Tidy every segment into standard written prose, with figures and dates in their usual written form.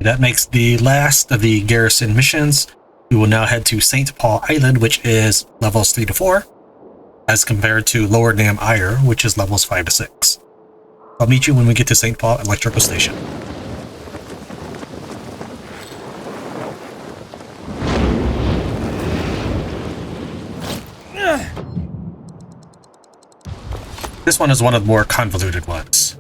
That makes the last of the garrison missions. We will now head to St. Paul Island, which is levels 3 to 4, as compared to Lower Nam Ire, which is levels 5 to 6. I'll meet you when we get to St. Paul Electrical Station. This one is one of the more convoluted ones.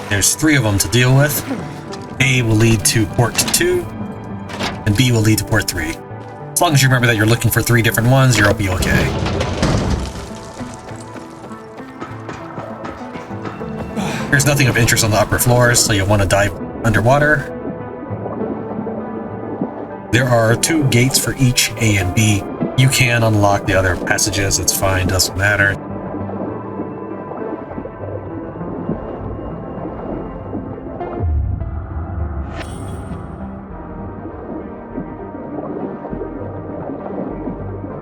There's 3 of them to deal with. A will lead to port 2, and B will lead to port 3. As long as you remember that you're looking for 3 different ones, you'll be okay. There's nothing of interest on the upper floors, so you'll want to dive underwater. There are 2 gates for each A and B. You can unlock the other passages, it's fine, doesn't matter.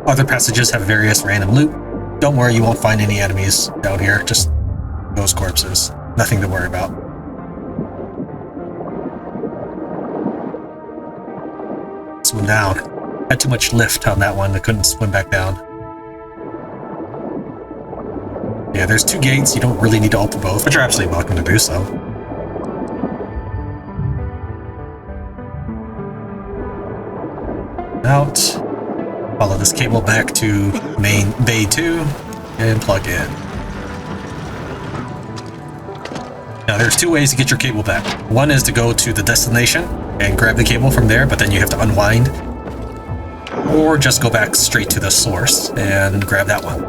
Other passages have various random loot. Don't worry, you won't find any enemies down here, just those corpses. Nothing to worry about. Swim down. Had too much lift on that one, I couldn't swim back down. Yeah, there's 2 gates, you don't really need to open both, but you're absolutely welcome to do so. Out. Follow this cable back to main bay 2 and plug in. Now there's 2 ways to get your cable back. One is to go to the destination and grab the cable from there, but then you have to unwind. Or just go back straight to the source and grab that one.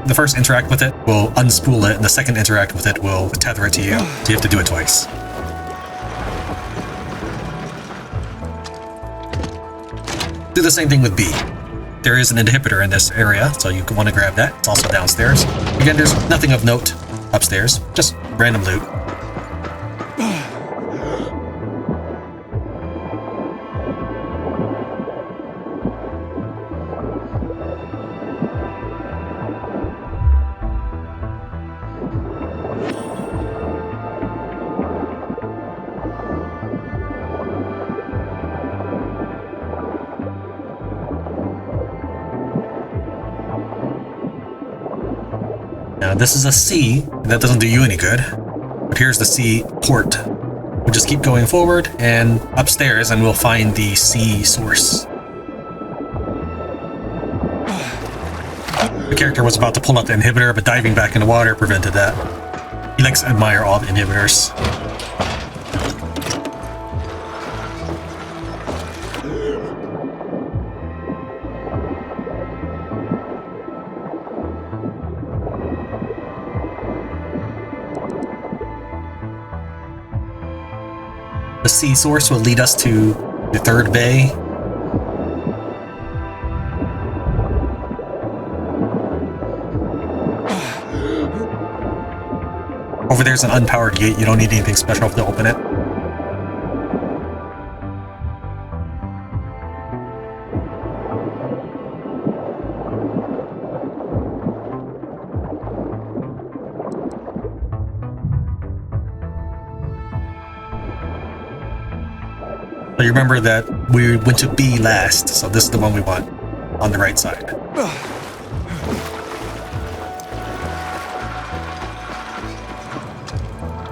The first interact with it will unspool it, and the second interact with it will tether it to you. So you have to do it twice. Do the same thing with B. There is an inhibitor in this area, so you want to grab that. It's also downstairs. Again, there's nothing of note upstairs, just random loot. Now this is a C, and that doesn't do you any good. But here's the C port. We'll just keep going forward and upstairs, and we'll find the C source. The character was about to pull out the inhibitor, but diving back in the water prevented that. He likes to admire all the inhibitors. The C source will lead us to the 3rd bay. Over there's an unpowered gate, you don't need anything special to open it. So you remember that we went to B last, so this is the one we want on the right side.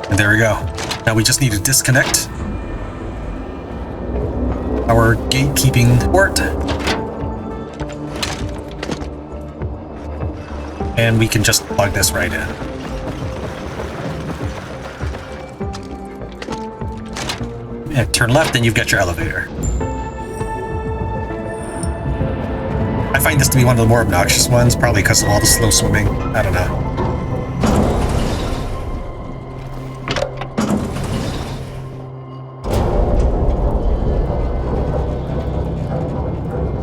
And there we go. Now we just need to disconnect our gatekeeping port. And we can just plug this right in. And turn left, and you've got your elevator. I find this to be one of the more obnoxious ones, probably because of all the slow swimming. I don't know.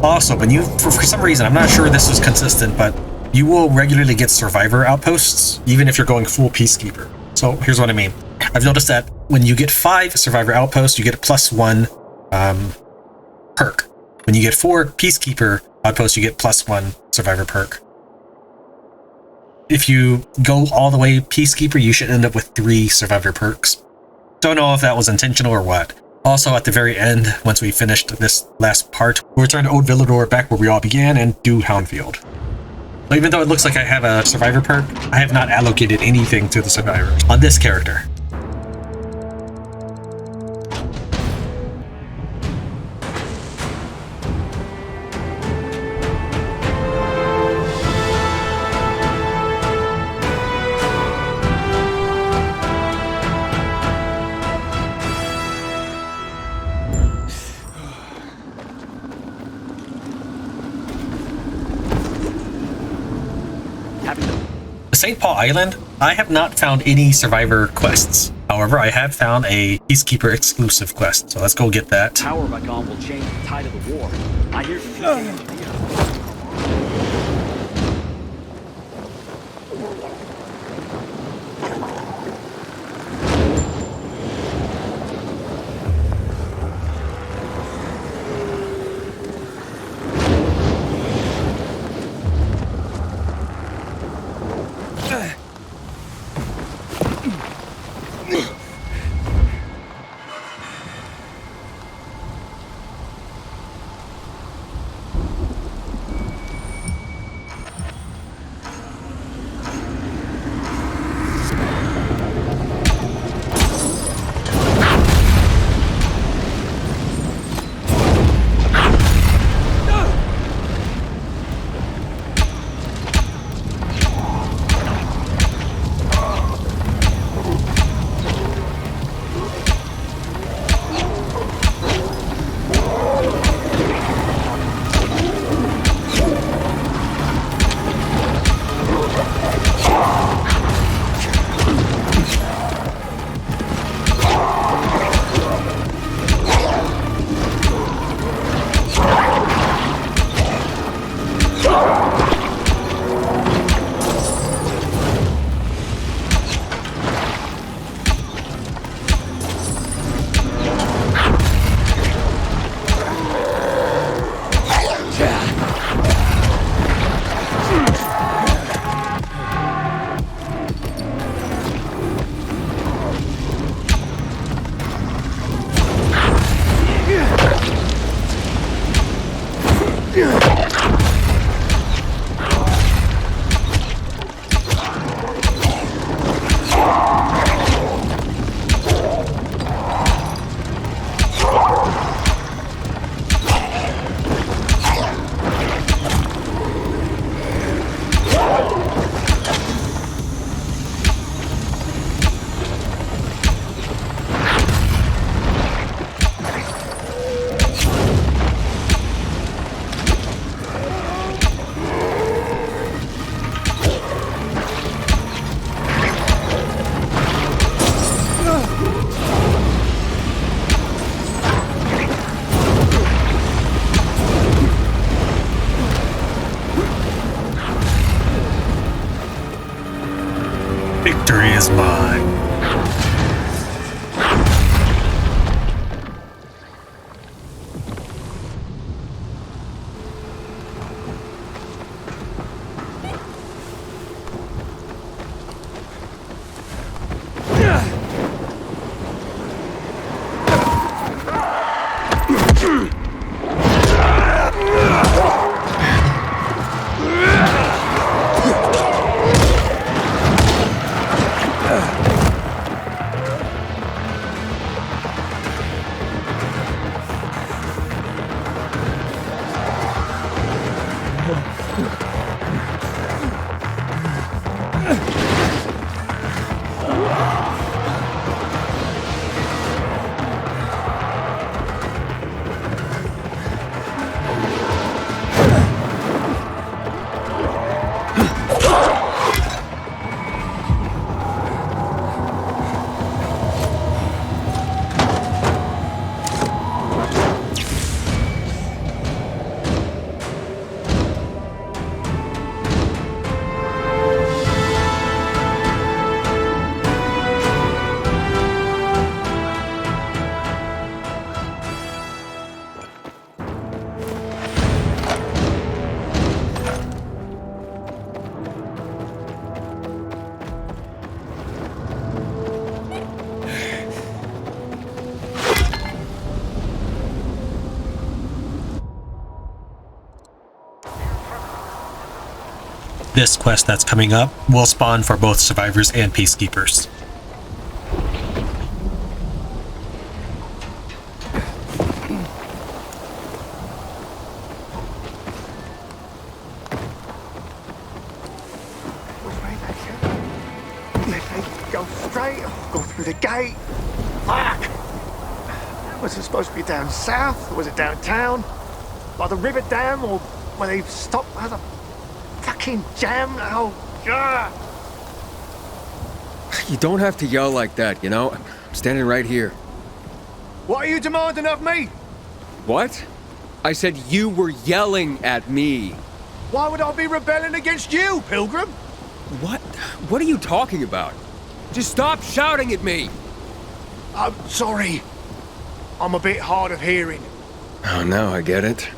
Also, when you, for some reason, I'm not sure this is consistent, but you will regularly get survivor outposts, even if you're going full peacekeeper. So here's what I mean. I've noticed that when you get 5 survivor outposts, you get a +1 perk. When you get 4 peacekeeper outposts, you get +1 survivor perk. If you go all the way peacekeeper, you should end up with 3 survivor perks. Don't know if that was intentional or what. Also, at the very end, once we finished this last part, we'll return to Old Villador, back where we all began, and do Houndfield. So even though it looks like I have a survivor perk, I have not allocated anything to the survivors on this character. St. Paul Island, I have not found any survivor quests. However, I have found a Peacekeeper exclusive quest, so let's go get that. Power Wagon will change the tide of the war. I hear Victory is mine. this quest that's coming up will spawn for both survivors and peacekeepers. Go straight or go through the gate? Fuck! Was it supposed to be down south? Or was it downtown? By the river dam? Or where they stopped by the fucking jam? Oh, God! You don't have to yell like that, you know? I'm standing right here. What are you demanding of me? What? I said you were yelling at me. Why would I be rebelling against you, Pilgrim? What? What are you talking about? Just stop shouting at me! I'm sorry. I'm a bit hard of hearing. Oh, now I get it.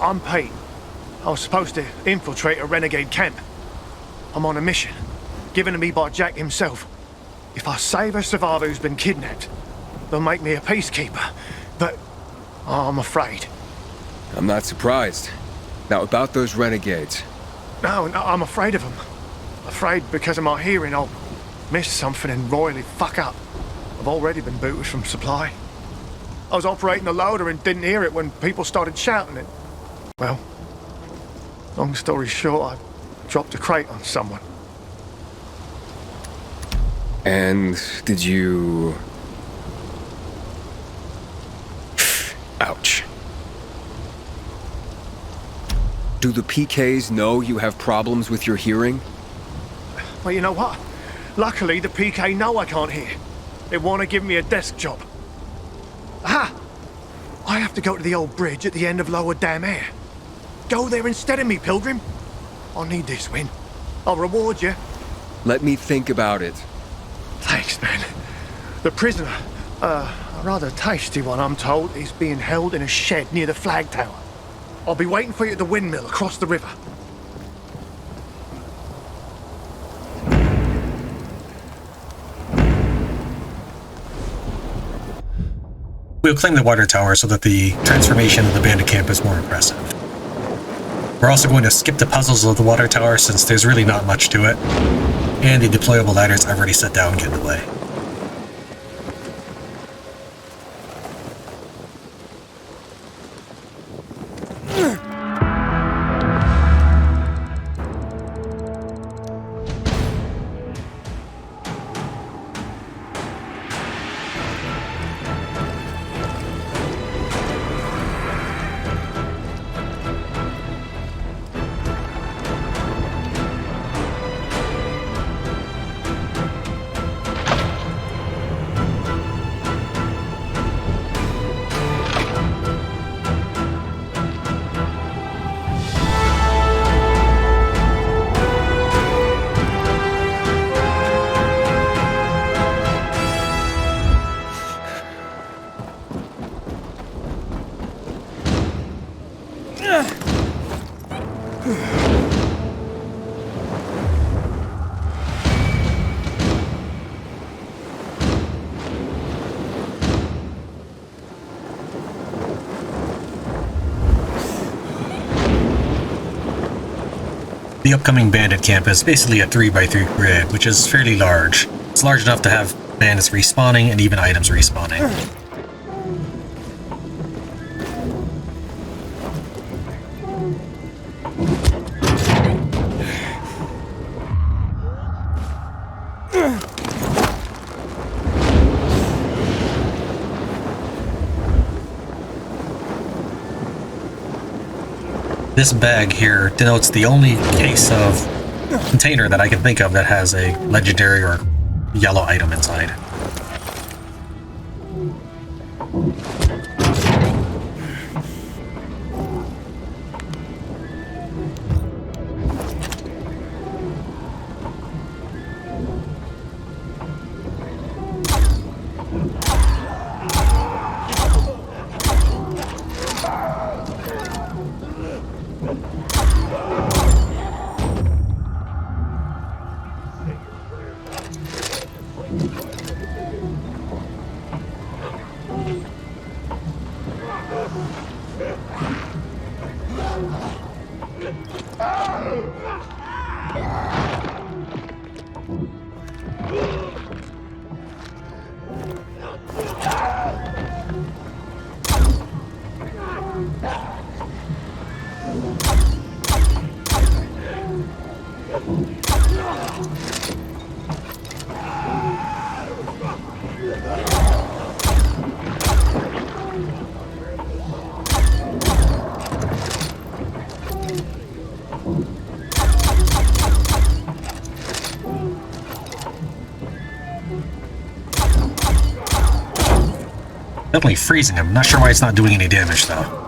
I'm Pete. I was supposed to infiltrate a renegade camp. I'm on a mission, given to me by Jack himself. If I save a survivor who's been kidnapped, they'll make me a peacekeeper. But I'm afraid. I'm not surprised. Now, about those renegades. No, I'm afraid of them. Afraid because of my hearing I'll miss something and royally fuck up. I've already been booted from supply. I was operating the loader and didn't hear it when people started shouting it. Well, long story short, I dropped a crate on someone. And did you... Ouch. Do the PKs know you have problems with your hearing? Well, you know what? Luckily, the PK know I can't hear. They want to give me a desk job. Aha! I have to go to the old bridge at the end of Lower Dam Air. Go there instead of me, Pilgrim. I need this win. I'll reward you. Let me think about it. Thanks, man. The prisoner, a rather tasty one, I'm told, is being held in a shed near the flag tower. I'll be waiting for you at the windmill across the river. We'll claim the water tower so that the transformation of the bandit camp is more impressive. We're also going to skip the puzzles of the water tower since there's really not much to it, and the deployable ladders I've already set down get in the way. The upcoming bandit camp is basically a 3x3 grid, which is fairly large. It's large enough to have bandits respawning and even items respawning. This bag here denotes the only case of container that I can think of that has a legendary or yellow item inside. Definitely freezing him. Not sure why it's not doing any damage, though.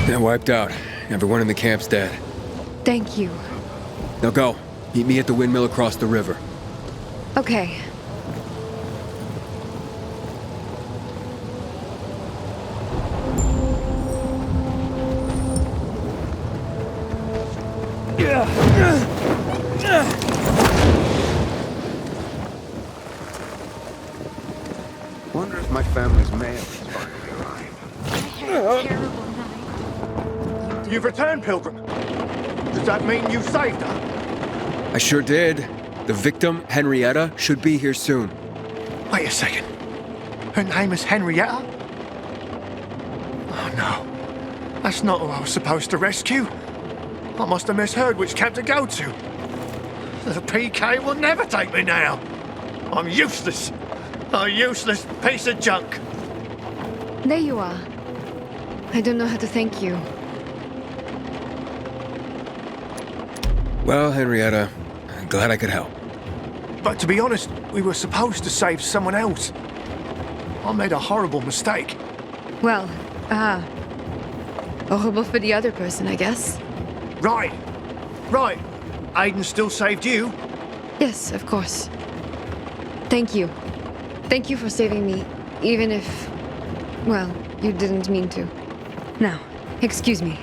They're wiped out. Everyone in the camp's dead. Thank you. Now go. Meet me at the windmill across the river. Okay. Wonder if my family's mail is finally arrived. You've returned, Pilgrim. Does that mean you saved her? I sure did. The victim, Henrietta, should be here soon. Wait a second. Her name is Henrietta? Oh no. That's not who I was supposed to rescue. I must have misheard which camp to go to. The PK will never take me now. I'm useless. A useless piece of junk. There you are. I don't know how to thank you. Well, Henrietta, I'm glad I could help. But to be honest, we were supposed to save someone else. I made a horrible mistake. Well, horrible for the other person, I guess. Right. Aiden still saved you. Yes, of course. Thank you. Thank you for saving me, even if, well, you didn't mean to. Now, excuse me.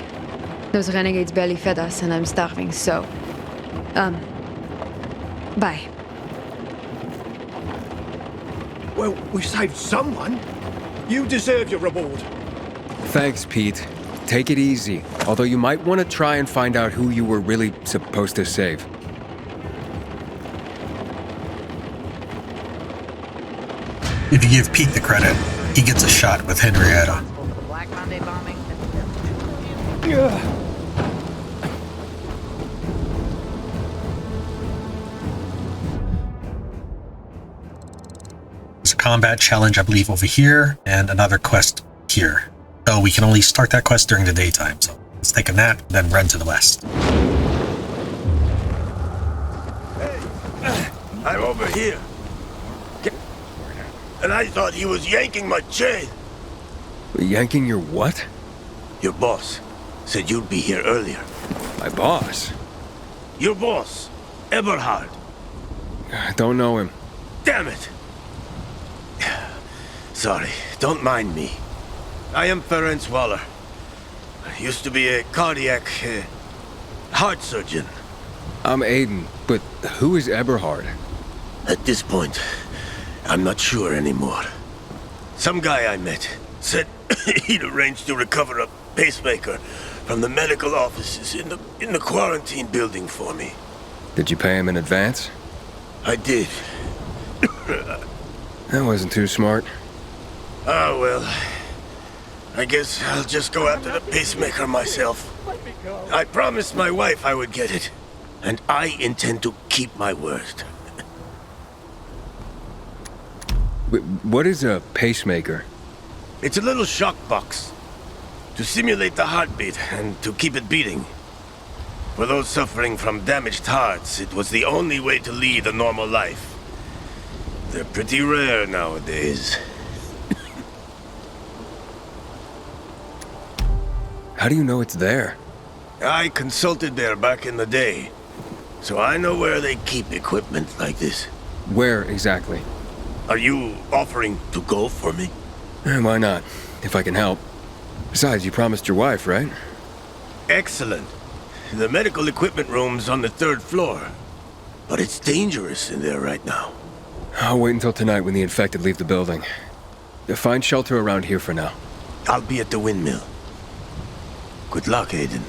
Those renegades barely fed us, and I'm starving, so... bye. Well, we saved someone. You deserve your reward. Thanks, Pete. Take it easy, although you might want to try and find out who you were really supposed to save. If you give Pete the credit, he gets a shot with Henrietta. Black Monday bombing. There's a combat challenge, I believe, over here, and another quest here. So we can only start that quest during the daytime, so let's take a nap, then run to the west. I'm over here. And I thought he was yanking my chain. Yanking your what? Your boss said you'd be here earlier. My boss? Your boss, Eberhard. I don't know him. Damn it! Sorry, don't mind me. I am Ferenc Waller. I used to be a cardiac heart surgeon. I'm Aiden, but who is Eberhard? At this point, I'm not sure anymore. Some guy I met said he'd arranged to recover a pacemaker from the medical offices in the quarantine building for me. Did you pay him in advance? I did. That wasn't too smart. Ah, well. I guess I'll just go after the pacemaker myself. I promised my wife I would get it, and I intend to keep my word. What is a pacemaker? It's a little shock box to simulate the heartbeat and to keep it beating. For those suffering from damaged hearts, it was the only way to lead a normal life. They're pretty rare nowadays. How do you know it's there? I consulted there back in the day, so I know where they keep equipment like this. Where exactly? Are you offering to go for me? Why not, if I can help. Besides, you promised your wife, right? Excellent. The medical equipment room's on the 3rd floor, but it's dangerous in there right now. I'll wait until tonight when the infected leave the building. Find shelter around here for now. I'll be at the windmill. Good luck, Aiden.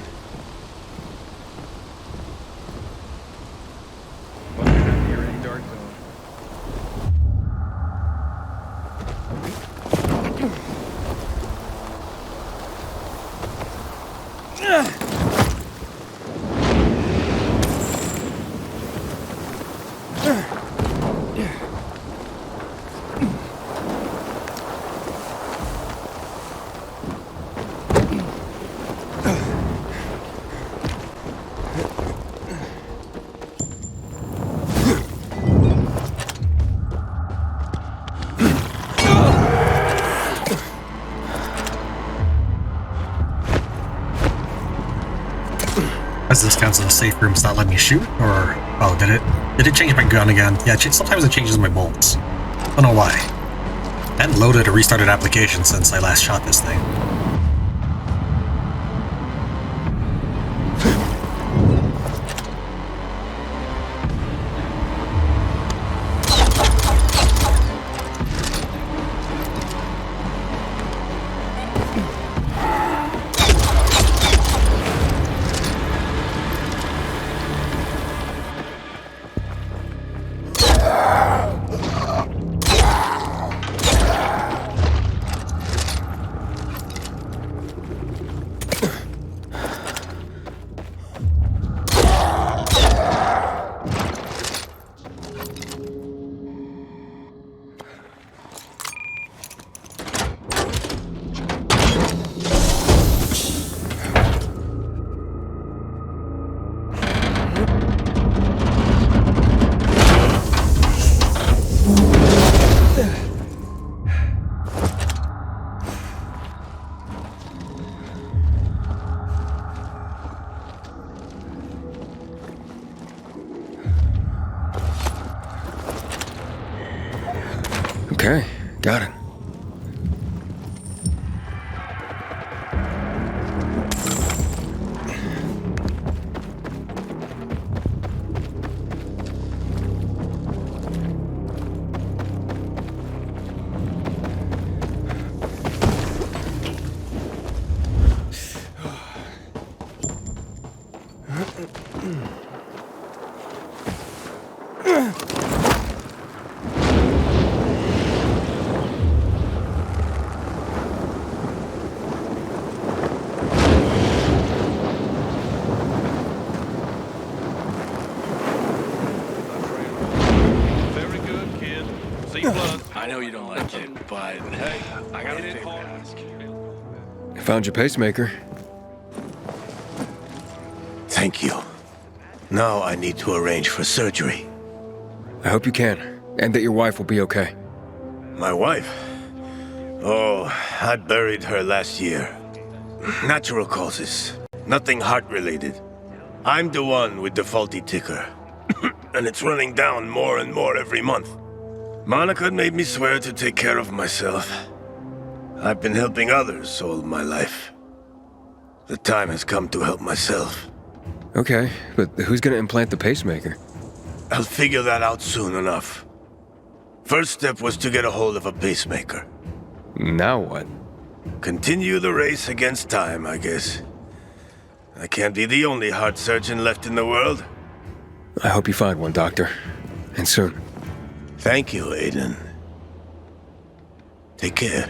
As this counts as a safe room, it's not letting me shoot? Or... oh, did it? Did it change my gun again? Yeah, sometimes it changes my bolts. I don't know why. I hadn't loaded or restarted application since I last shot this thing. Okay, got it. I know you don't like it, but hey, I got a favor to ask. I found your pacemaker. Thank you. Now I need to arrange for surgery. I hope you can, and that your wife will be okay. My wife? Oh, I buried her last year. Natural causes. Nothing heart-related. I'm the one with the faulty ticker. And it's running down more and more every month. Monica made me swear to take care of myself. I've been helping others all my life. The time has come to help myself. Okay, but who's gonna implant the pacemaker? I'll figure that out soon enough. First step was to get a hold of a pacemaker. Now what? Continue the race against time, I guess. I can't be the only heart surgeon left in the world. I hope you find one, Doctor. And soon. Thank you, Aiden. Take care.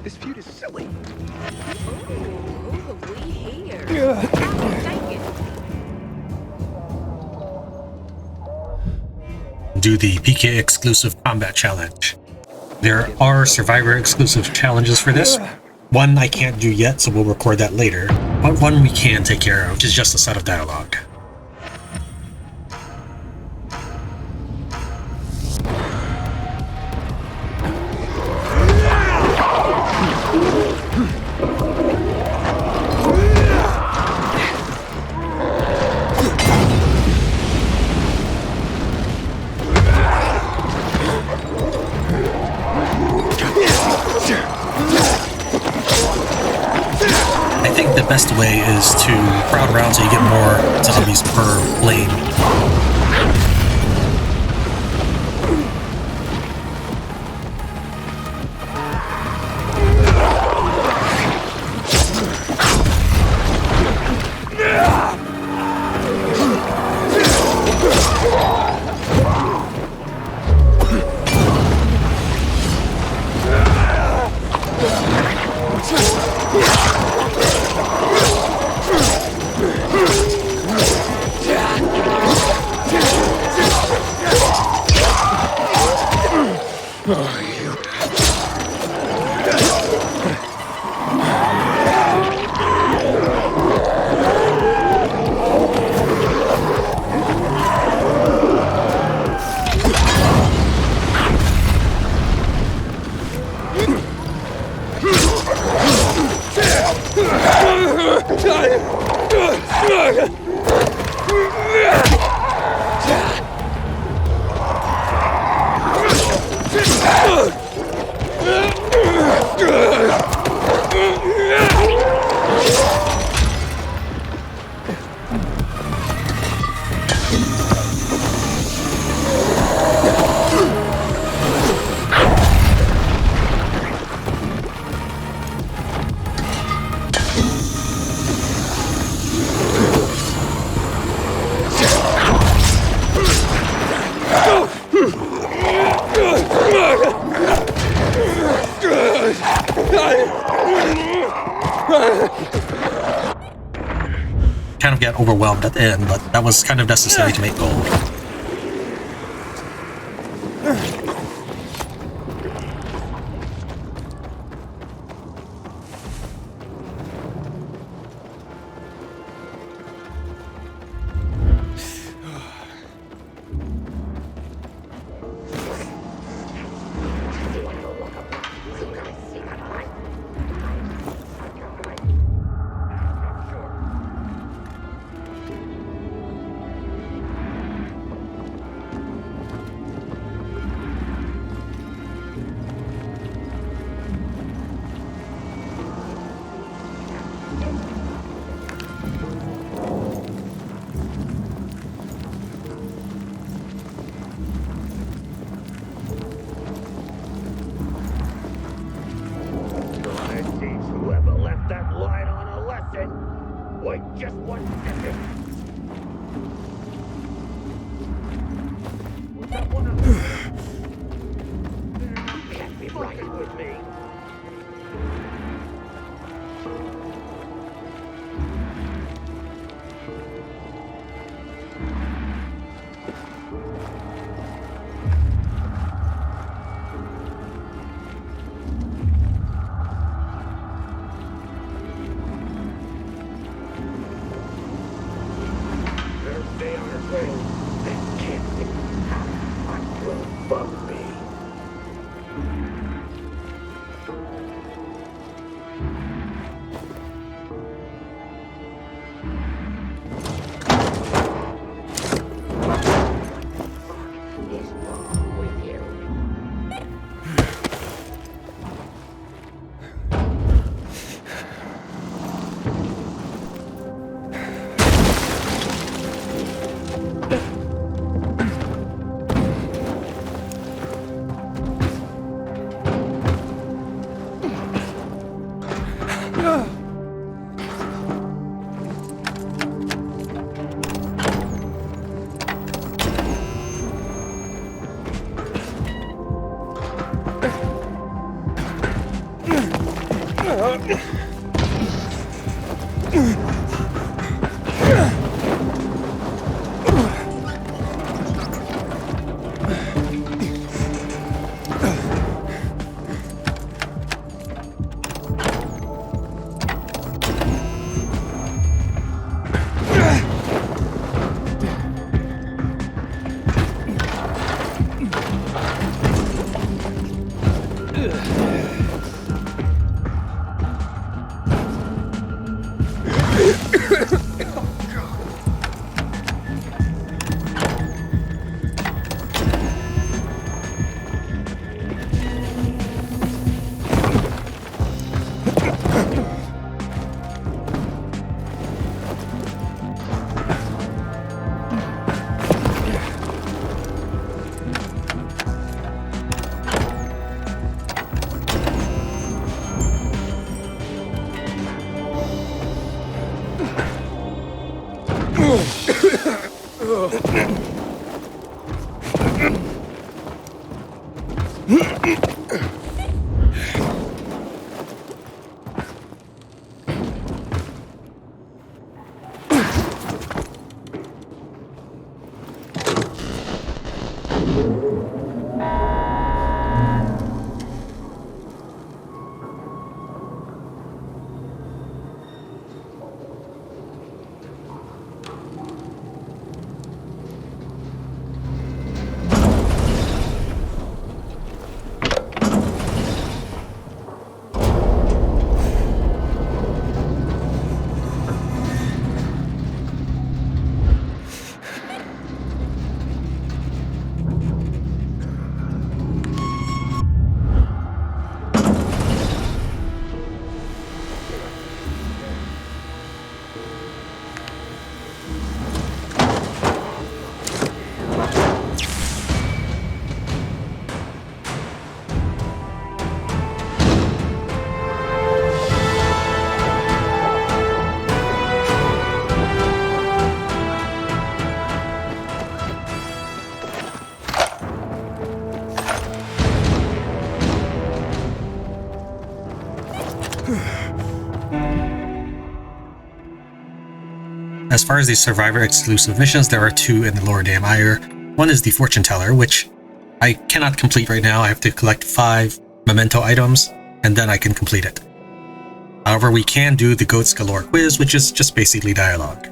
This feud is silly. Ooh, we here. I like it. do the PK exclusive combat challenge. There are survivor exclusive challenges for this. One I can't do yet, so we'll record that later. But one we can take care of, which is just a set of dialogue. The best way is to crowd around so you get more zombies per lane. Kind of got overwhelmed at the end, but that was kind of necessary to make gold. As far as the Survivor exclusive missions, there are 2 in the Lower Dam Ire. One is the Fortune Teller, which I cannot complete right now. I have to collect 5 memento items, and then I can complete it. However, we can do the Goats Galore quiz, which is just basically dialogue.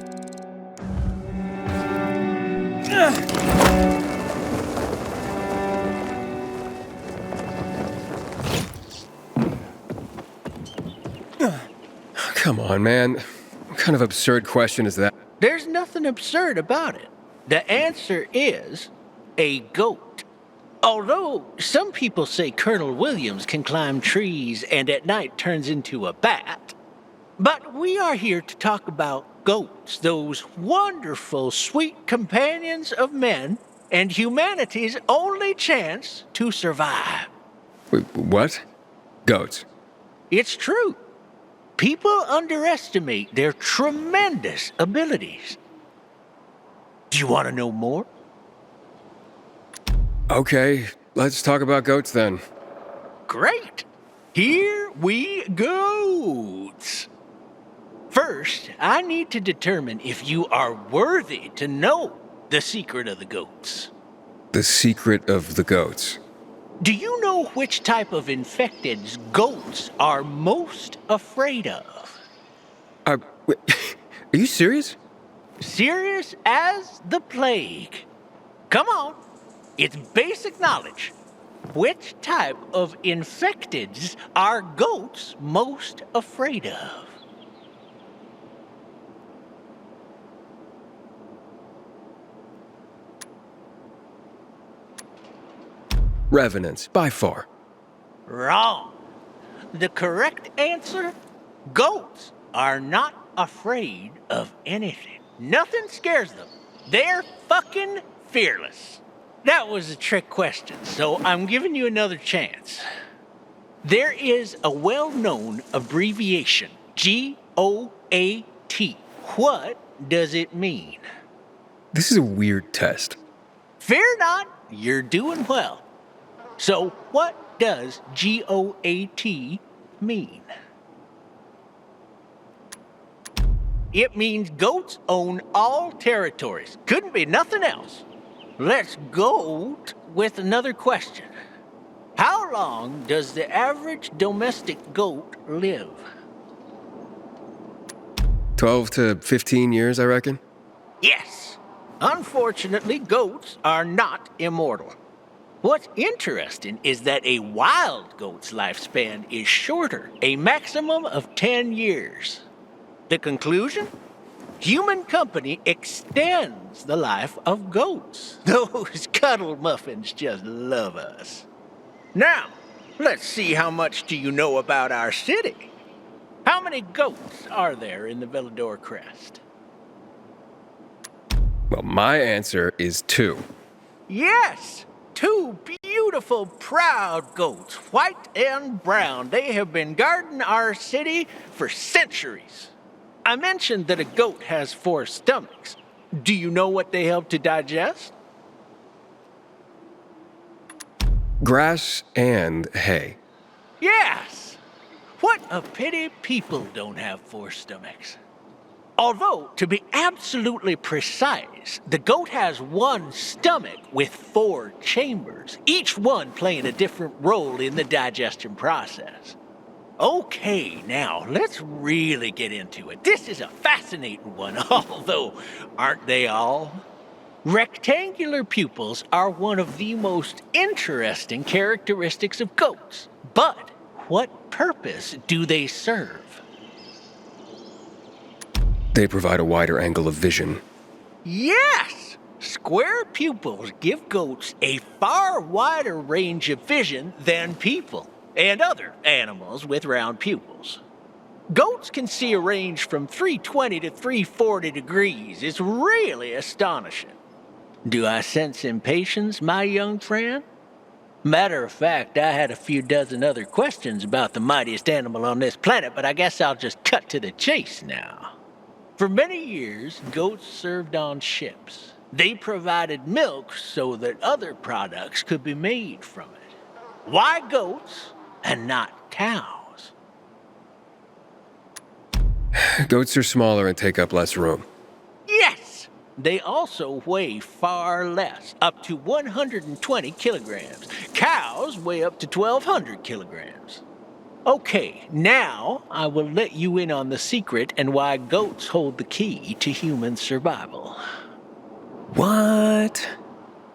Come on, man. What kind of absurd question is that? There's nothing absurd about it. The answer is a goat. Although some people say Colonel Williams can climb trees and at night turns into a bat. But we are here to talk about goats, those wonderful, sweet companions of men and humanity's only chance to survive. Wait, what? Goats. It's true. People underestimate their tremendous abilities. Do you want to know more? Okay, let's talk about goats then. Great. Here we go. First, I need to determine if you are worthy to know the secret of the goats. The secret of the goats. Do you know which type of infecteds goats are most afraid of? Wait, are you serious? Serious as the plague. Come on, it's basic knowledge. Which type of infecteds are goats most afraid of? Revenants, by far. Wrong. The correct answer? Goats are not afraid of anything. Nothing scares them. They're fucking fearless. That was a trick question, so I'm giving you another chance. There is a well-known abbreviation, G-O-A-T. What does it mean? This is a weird test. Fear not, you're doing well. So, what does G-O-A-T mean? It means goats own all territories. Couldn't be nothing else. Let's go with another question. How long does the average domestic goat live? 12 to 15 years, I reckon. Yes. Unfortunately, goats are not immortal. What's interesting is that a wild goat's lifespan is shorter, a maximum of 10 years. The conclusion? Human company extends the life of goats. Those cuddle muffins just love us. Now, let's see how much do you know about our city. How many goats are there in the Vellador Crest? Well, my answer is 2. Yes! 2 beautiful, proud goats, white and brown. They have been guarding our city for centuries. I mentioned that a goat has 4 stomachs. Do you know what they help to digest? Grass and hay. Yes! What a pity people don't have 4 stomachs. Although, to be absolutely precise, the goat has 1 stomach with 4 chambers, each one playing a different role in the digestion process. Okay, now, let's really get into it. This is a fascinating one, although, aren't they all? Rectangular pupils are one of the most interesting characteristics of goats. But what purpose do they serve? They provide a wider angle of vision. Yes! Square pupils give goats a far wider range of vision than people and other animals with round pupils. Goats can see a range from 320 to 340 degrees. It's really astonishing. Do I sense impatience, my young friend? Matter of fact, I had a few dozen other questions about the mightiest animal on this planet, but I guess I'll just cut to the chase now. For many years, goats served on ships. They provided milk so that other products could be made from it. Why goats and not cows? Goats are smaller and take up less room. Yes! They also weigh far less, up to 120 kilograms. Cows weigh up to 1,200 kilograms. Okay, now I will let you in on the secret and why goats hold the key to human survival. What?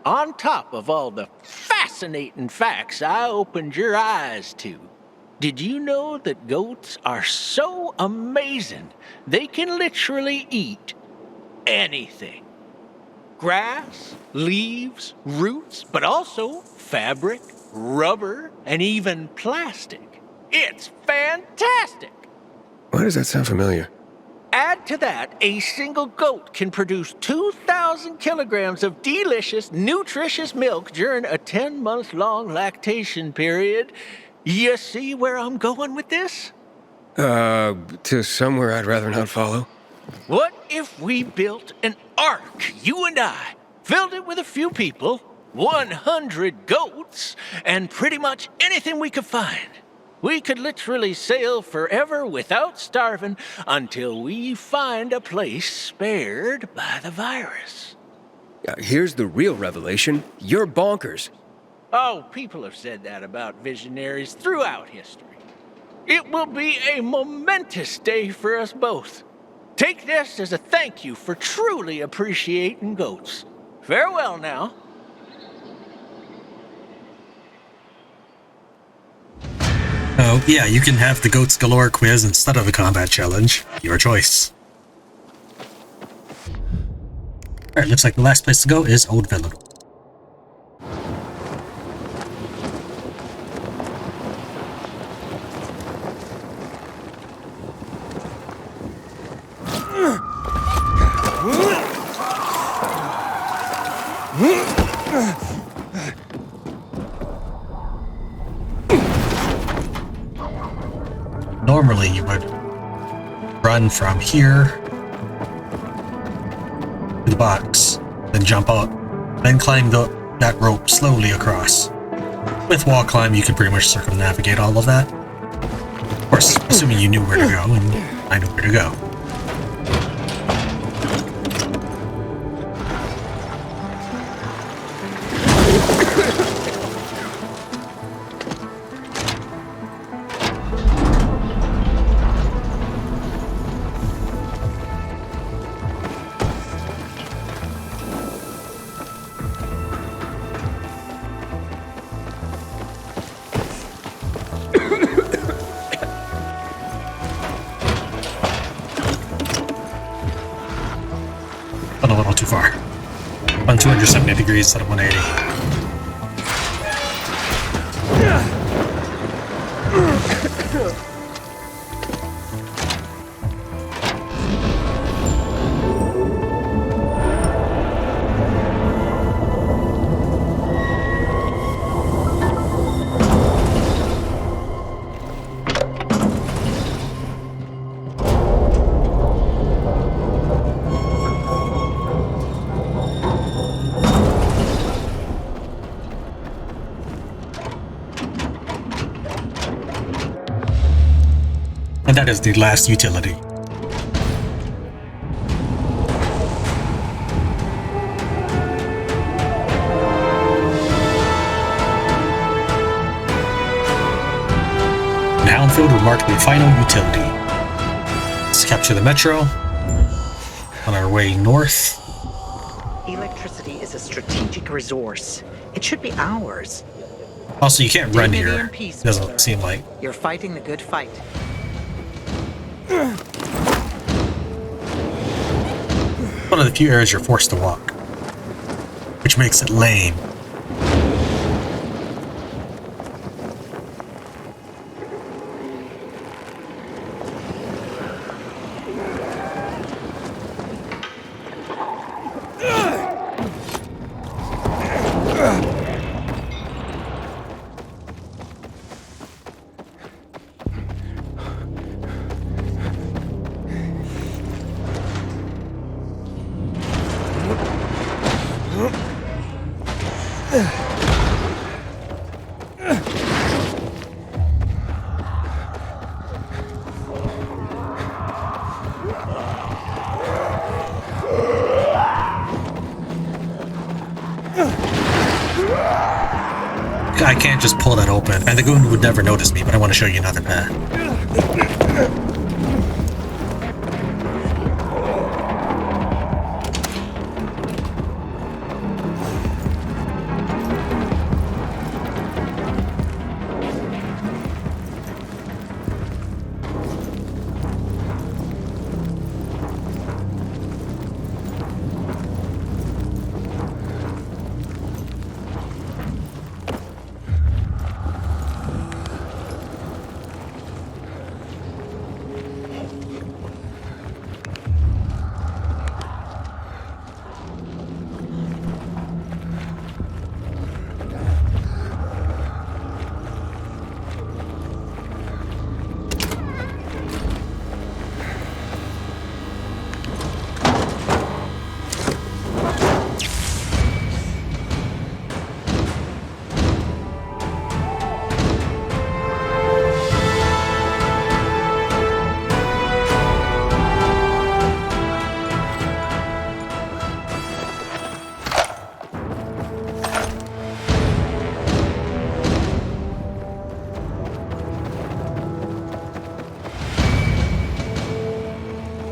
On top of all the fascinating facts I opened your eyes to, did you know that goats are so amazing they can literally eat anything? Grass, leaves, roots, but also fabric, rubber, and even plastic. It's fantastic! Why does that sound familiar? Add to that, a single goat can produce 2,000 kilograms of delicious, nutritious milk during a 10-month-long lactation period. You see where I'm going with this? To somewhere I'd rather not follow. What if we built an ark, you and I, filled it with a few people, 100 goats, and pretty much anything we could find? We could literally sail forever without starving until we find a place spared by the virus. Here's the real revelation. You're bonkers. Oh, people have said that about visionaries throughout history. It will be a momentous day for us both. Take this as a thank you for truly appreciating goats. Farewell now. Oh, yeah, you can have the Goats Galore quiz instead of the combat challenge. Your choice. Alright, looks like the last place to go is Old Village. Normally you would run from here to the box, then jump out, then climb that rope slowly across. With wall climb you can pretty much circumnavigate all of that. Of course, assuming you knew where to go, and I knew where to go. Went a little too far. On 270 degrees instead of 180. And that is the last utility. Houndfield will mark the final utility. Let's capture the metro. On our way north. Electricity is a strategic resource. It should be ours. Also, you can't run Dignity here. and peace, Doesn't brother. seem like. You're fighting the good fight. One of the few areas you're forced to walk, which makes it lame. I can't just pull that open, and the goon would never notice me, but I want to show you another path.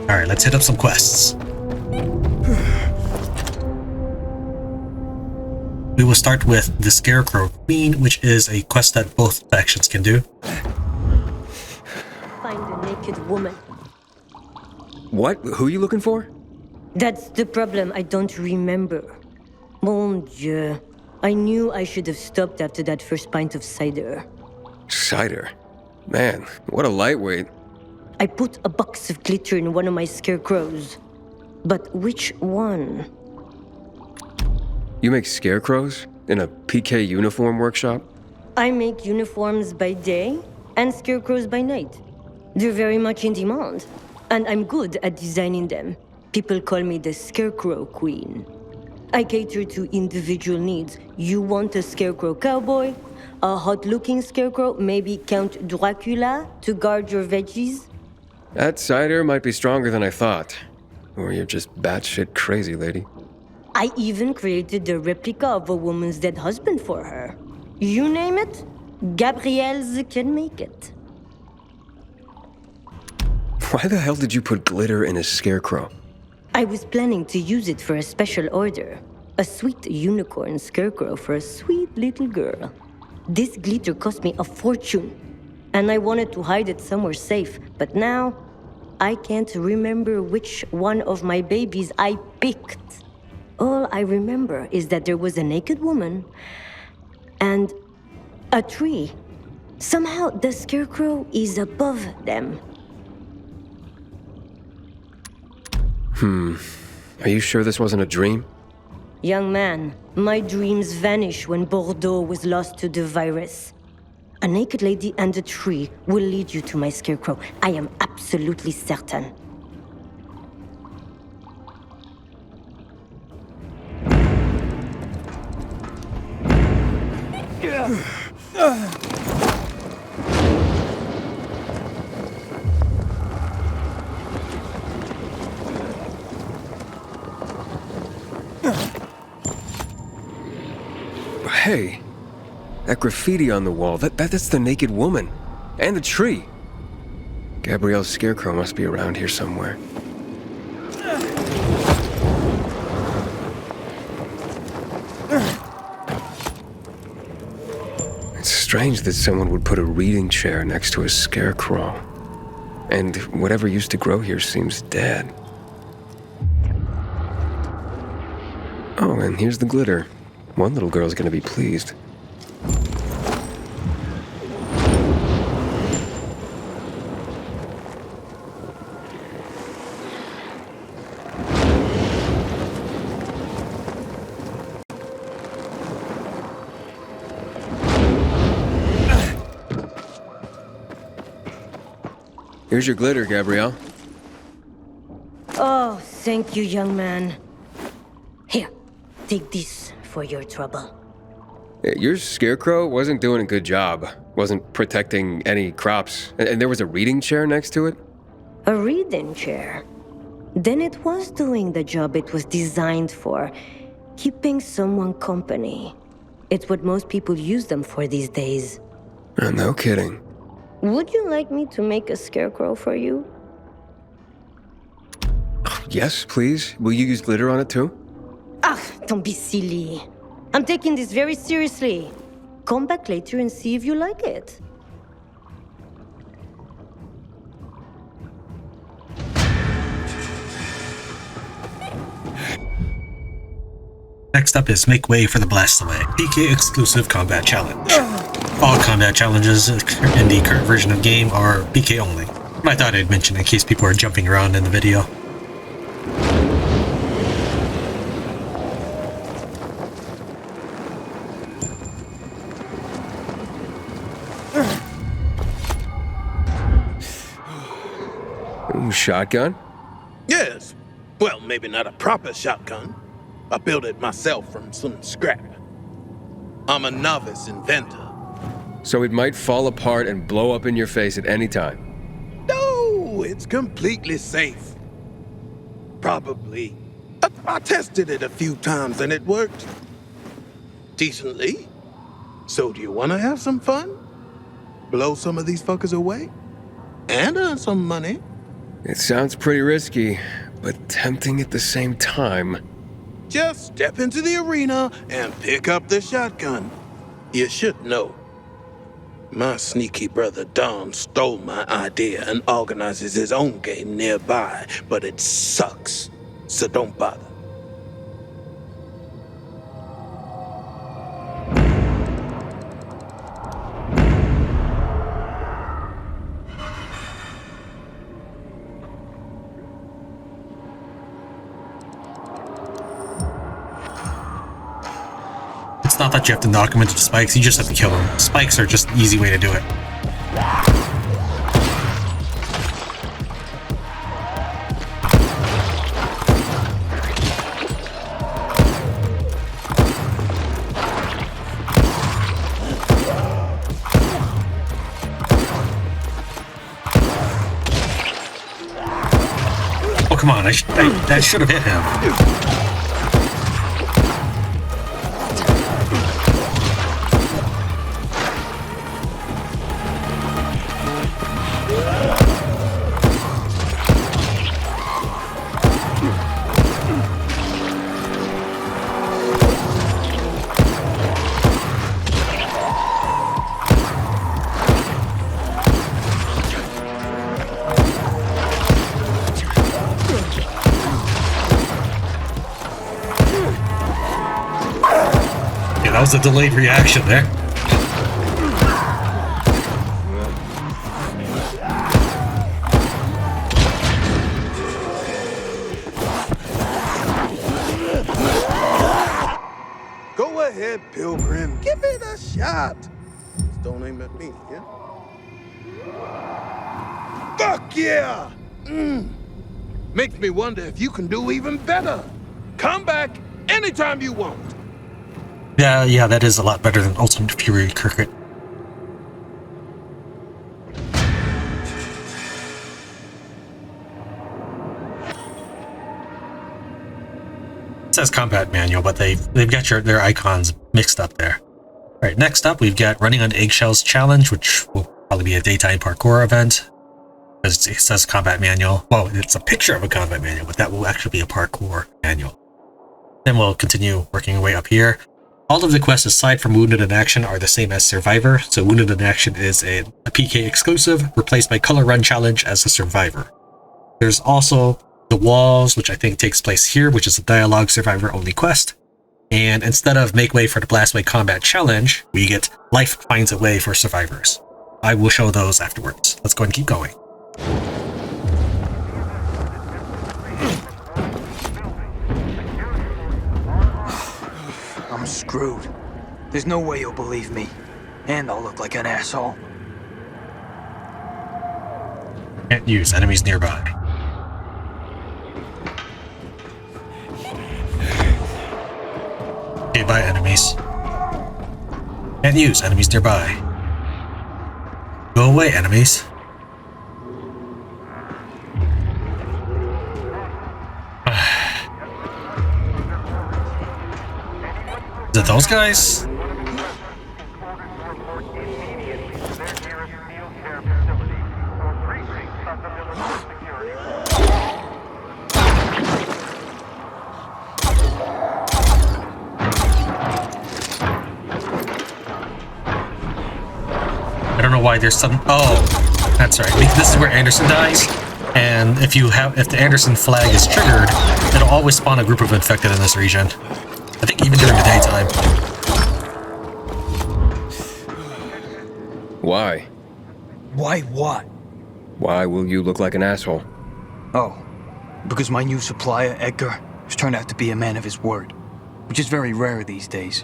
Alright, let's hit up some quests. We will start with the Scarecrow Queen, which is a quest that both factions can do. Find a naked woman. What? Who are you looking for? That's the problem, I don't remember. Mon Dieu. I knew I should have stopped after that first pint of cider. Cider? Man, what a lightweight. I put a box of glitter in one of my scarecrows. But which one? You make scarecrows? In a PK uniform workshop? I make uniforms by day and scarecrows by night. They're very much in demand, and I'm good at designing them. People call me the Scarecrow Queen. I cater to individual needs. You want a scarecrow cowboy? A hot-looking scarecrow, maybe Count Dracula, to guard your veggies? That cider might be stronger than I thought. Or you're just batshit crazy, lady. I even created a replica of a woman's dead husband for her. You name it, Gabrielle's can make it. Why the hell did you put glitter in a scarecrow? I was planning to use it for a special order. A sweet unicorn scarecrow for a sweet little girl. This glitter cost me a fortune, and I wanted to hide it somewhere safe, but now I can't remember which one of my babies I picked. All I remember is that there was a naked woman and a tree. Somehow the scarecrow is above them. Are you sure this wasn't a dream? Young man, my dreams vanished when Bordeaux was lost to the virus. A naked lady and a tree will lead you to my scarecrow. I am absolutely certain. Hey, that graffiti on the wall, that's the naked woman. And the tree. Gabrielle's Scarecrow must be around here somewhere. It's strange that someone would put a reading chair next to a scarecrow. And whatever used to grow here seems dead. Oh, and here's the glitter. One little girl's gonna be pleased. Here's your glitter, Gabrielle. Oh, thank you, young man. Here, take this for your trouble. Your Scarecrow wasn't doing a good job. Wasn't protecting any crops. And there was a reading chair next to it? A reading chair? Then it was doing the job it was designed for. Keeping someone company. It's what most people use them for these days. No kidding. Would you like me to make a scarecrow for you? Yes, please. Will you use glitter on it too? Ah, don't be silly. I'm taking this very seriously. Come back later and see if you like it. Next up is Make Way for the Blastaway, PK exclusive combat challenge. All combat challenges in the current version of the game are PK only. I thought I'd mention in case people are jumping around in the video. Ooh, shotgun? Yes. Well, maybe not a proper shotgun. I built it myself from some scrap. I'm a novice inventor. So it might fall apart and blow up in your face at any time. No, it's completely safe. Probably. I tested it a few times and it worked decently. So do you want to have some fun? Blow some of these fuckers away? And earn some money? It sounds pretty risky, but tempting at the same time. Just step into the arena and pick up the shotgun. You should know. My sneaky brother Don stole my idea and organizes his own game nearby, but it sucks, so don't bother. It's not that you have to knock him into the spikes, you just have to kill him. Spikes are just an easy way to do it. Oh, come on, that should have hit him. That was a delayed reaction there. Go ahead, Pilgrim. Give it a shot. Just don't aim at me, yeah? Fuck yeah! Makes me wonder if you can do even better. Come back anytime you want. Yeah, that is a lot better than Ultimate Fury Cricket. It says combat manual, but they've got their icons mixed up there. All right, next up we've got running on eggshells challenge, which will probably be a daytime parkour event. Because it says combat manual. Well, it's a picture of a combat manual, but that will actually be a parkour manual. Then we'll continue working our way up here. All of the quests aside from Wounded in Action are the same as Survivor. So Wounded in Action is a PK exclusive, replaced by Color Run Challenge as a Survivor. There's also the Walls, which I think takes place here, which is a dialogue Survivor only quest. And instead of Make Way for the Blastaway Combat Challenge, we get Life Finds a Way for Survivors. I will show those afterwards. Let's go and keep going. I'm screwed. There's no way you'll believe me. And I'll look like an asshole. Can't use enemies nearby. Okay, bye enemies. Can't use enemies nearby. Go away, enemies. Is it those guys? I don't know why there's some. Oh, that's right. This is where Anderson dies, and if the Anderson flag is triggered, it'll always spawn a group of infected in this region. I think even during the daytime. Why? Why what? Why will you look like an asshole? Oh, because my new supplier, Edgar, has turned out to be a man of his word, which is very rare these days.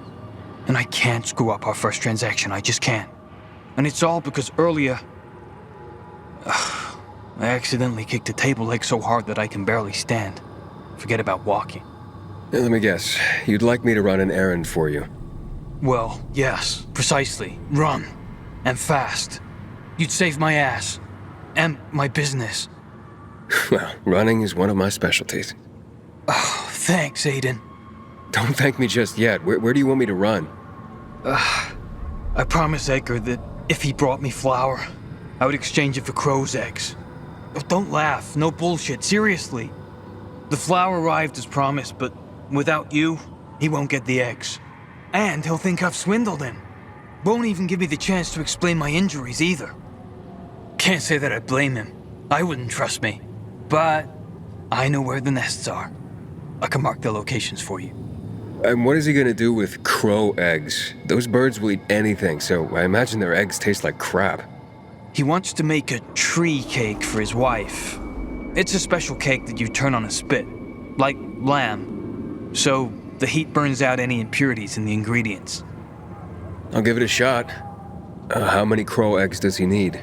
And I can't screw up our first transaction, I just can't. And it's all because earlier... I accidentally kicked a table leg so hard that I can barely stand. Forget about walking. Let me guess. You'd like me to run an errand for you? Well, yes, precisely. Run. And fast. You'd save my ass. And my business. Well, running is one of my specialties. Oh, thanks, Aiden. Don't thank me just yet. Where do you want me to run? I promised Edgar that if he brought me flour, I would exchange it for crow's eggs. Oh, don't laugh. No bullshit. Seriously. The flour arrived as promised, but without you, he won't get the eggs. And he'll think I've swindled him. Won't even give me the chance to explain my injuries either. Can't say that I blame him. I wouldn't trust me. But I know where the nests are. I can mark the locations for you. And what is he gonna do with crow eggs? Those birds will eat anything, so I imagine their eggs taste like crap. He wants to make a tree cake for his wife. It's a special cake that you turn on a spit, like lamb. So the heat burns out any impurities in the ingredients. I'll give it a shot. How many crow eggs does he need?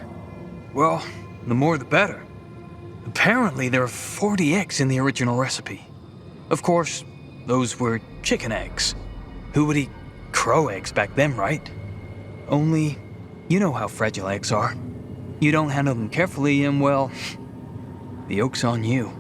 Well, the more the better. Apparently there are 40 eggs in the original recipe. Of course, those were chicken eggs. Who would eat crow eggs back then, right? Only, you know how fragile eggs are. You don't handle them carefully and, well, the yolk's on you.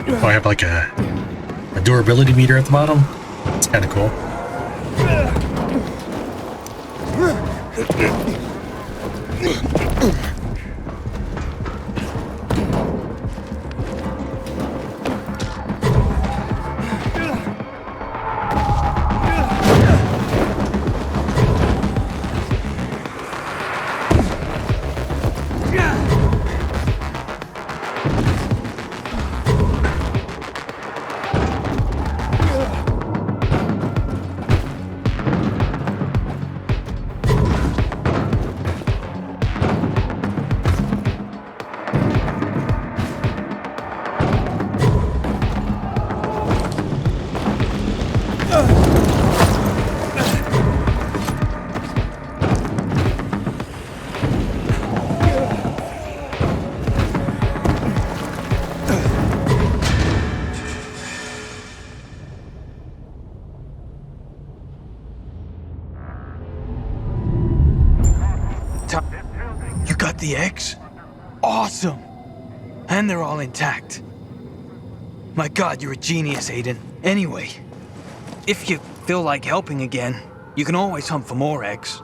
Oh, I have like a durability meter at the bottom. It's kind of cool. the eggs? Awesome! And they're all intact. My god, you're a genius, Aiden. Anyway, if you feel like helping again, you can always hunt for more eggs.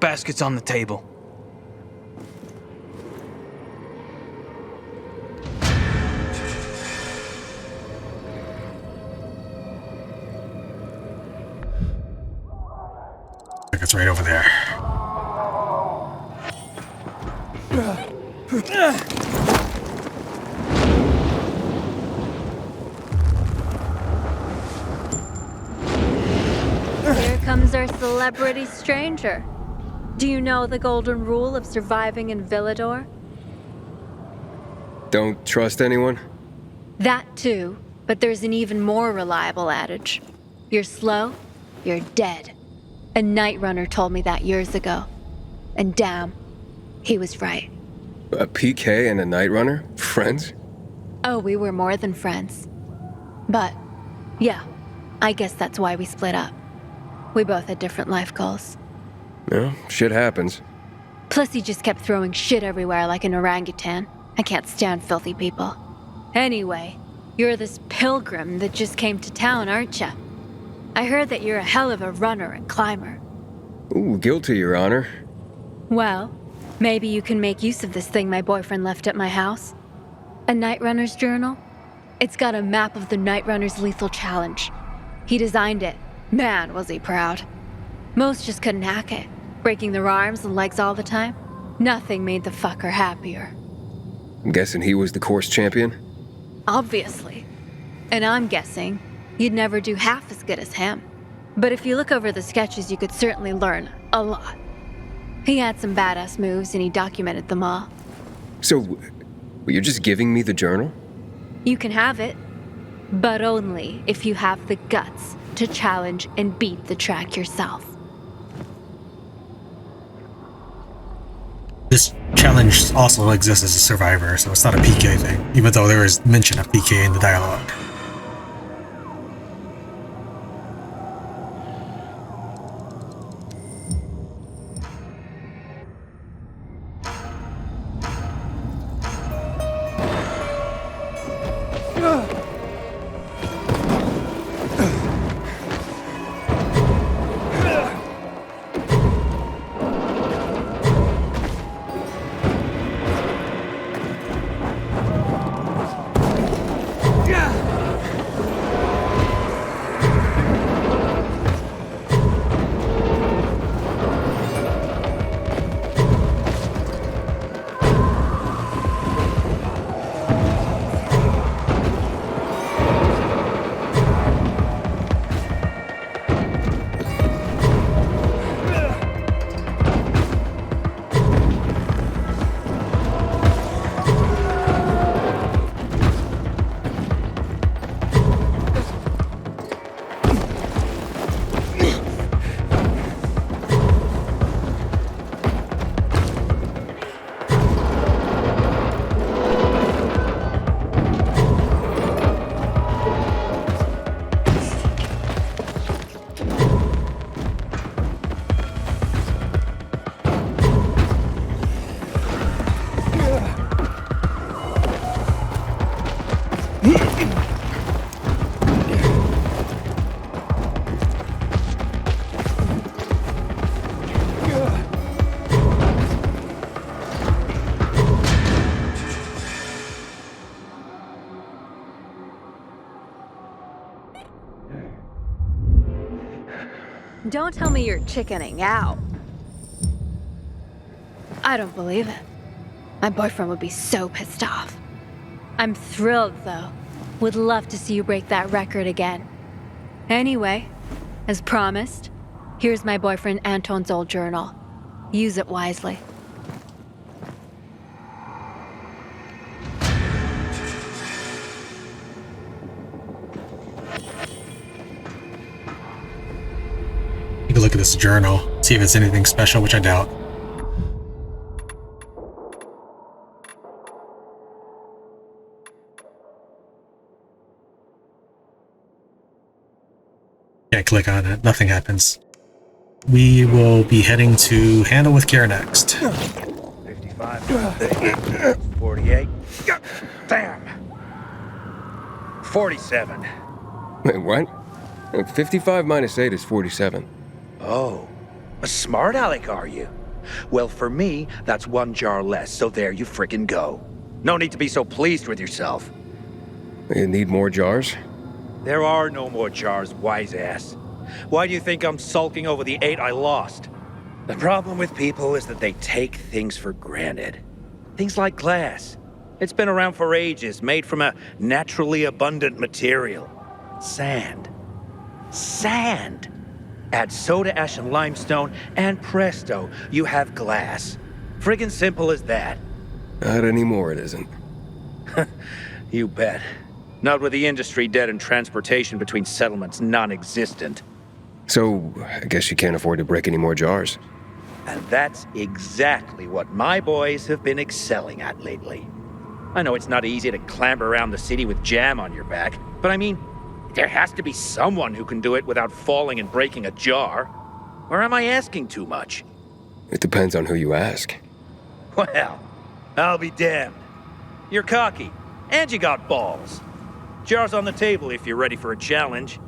Basket's on the table. I think it's right over there. Here comes our celebrity stranger. Do you know the golden rule of surviving in Villador? Don't trust anyone? That too, but there's an even more reliable adage. You're slow, you're dead. A Nightrunner told me that years ago. And damn, he was right. A PK and a Nightrunner? Friends? Oh, we were more than friends. But, yeah, I guess that's why we split up. We both had different life goals. Well, shit happens. Plus he just kept throwing shit everywhere like an orangutan. I can't stand filthy people. Anyway, you're this pilgrim that just came to town, aren't ya? I heard that you're a hell of a runner and climber. Ooh, guilty, Your Honor. Well, maybe you can make use of this thing my boyfriend left at my house. A Nightrunner's journal? It's got a map of the Nightrunner's lethal challenge. He designed it. Man, was he proud. Most just couldn't hack it. Breaking their arms and legs all the time. Nothing made the fucker happier. I'm guessing he was the course champion? Obviously. And I'm guessing you'd never do half as good as him. But if you look over the sketches, you could certainly learn a lot. He had some badass moves and he documented them all. So, you're just giving me the journal? You can have it, but only if you have the guts to challenge and beat the track yourself. This challenge also exists as a survivor, so it's not a PK thing, even though there is mention of PK in the dialogue. Don't tell me you're chickening out. I don't believe it. My boyfriend would be so pissed off. I'm thrilled, though. Would love to see you break that record again. Anyway, as promised, here's my boyfriend Anton's old journal. Use it wisely. Take a look at this journal, see if it's anything special, which I doubt. Can't click on it, nothing happens. We will be heading to Handle with Care next. 55 45. 48. Damn. 47. Wait, what? 55 minus 8 is 47. Oh, a smart aleck, are you? Well, for me, that's 1 jar less, so there you frickin' go. No need to be so pleased with yourself. You need more jars? There are no more jars, wise ass. Why do you think I'm sulking over the 8 I lost? The problem with people is that they take things for granted. Things like glass. It's been around for ages, made from a naturally abundant material. Sand. Sand! Add soda ash and limestone, and presto, you have glass. Friggin' simple as that. Not anymore, it isn't. You bet. Not with the industry dead and transportation between settlements non-existent. So, I guess you can't afford to break any more jars. And that's exactly what my boys have been excelling at lately. I know it's not easy to clamber around the city with jam on your back, but I mean, there has to be someone who can do it without falling and breaking a jar. Or am I asking too much? It depends on who you ask. Well, I'll be damned. You're cocky, and you got balls. Jars on the table if you're ready for a challenge.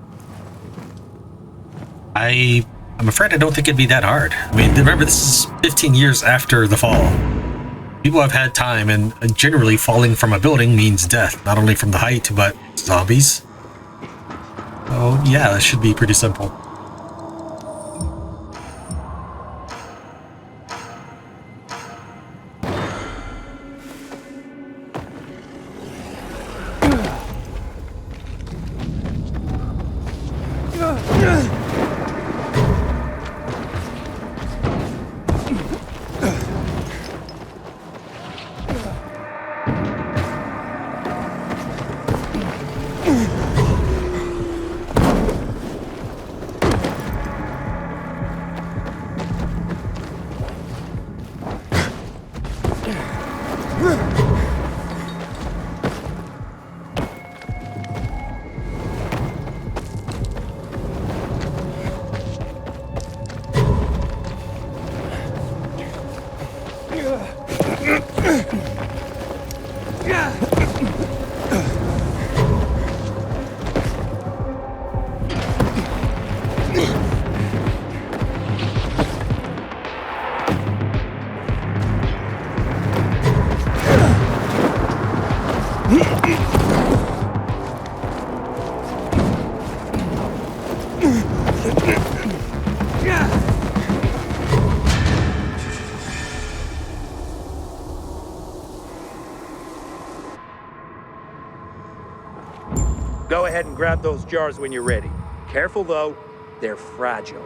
I'm afraid I don't think it'd be that hard. I mean, remember, this is 15 years after the fall. People have had time, and generally falling from a building means death, not only from the height, but zombies. Oh, yeah, that should be pretty simple. Go ahead and grab those jars when you're ready. Careful though, they're fragile.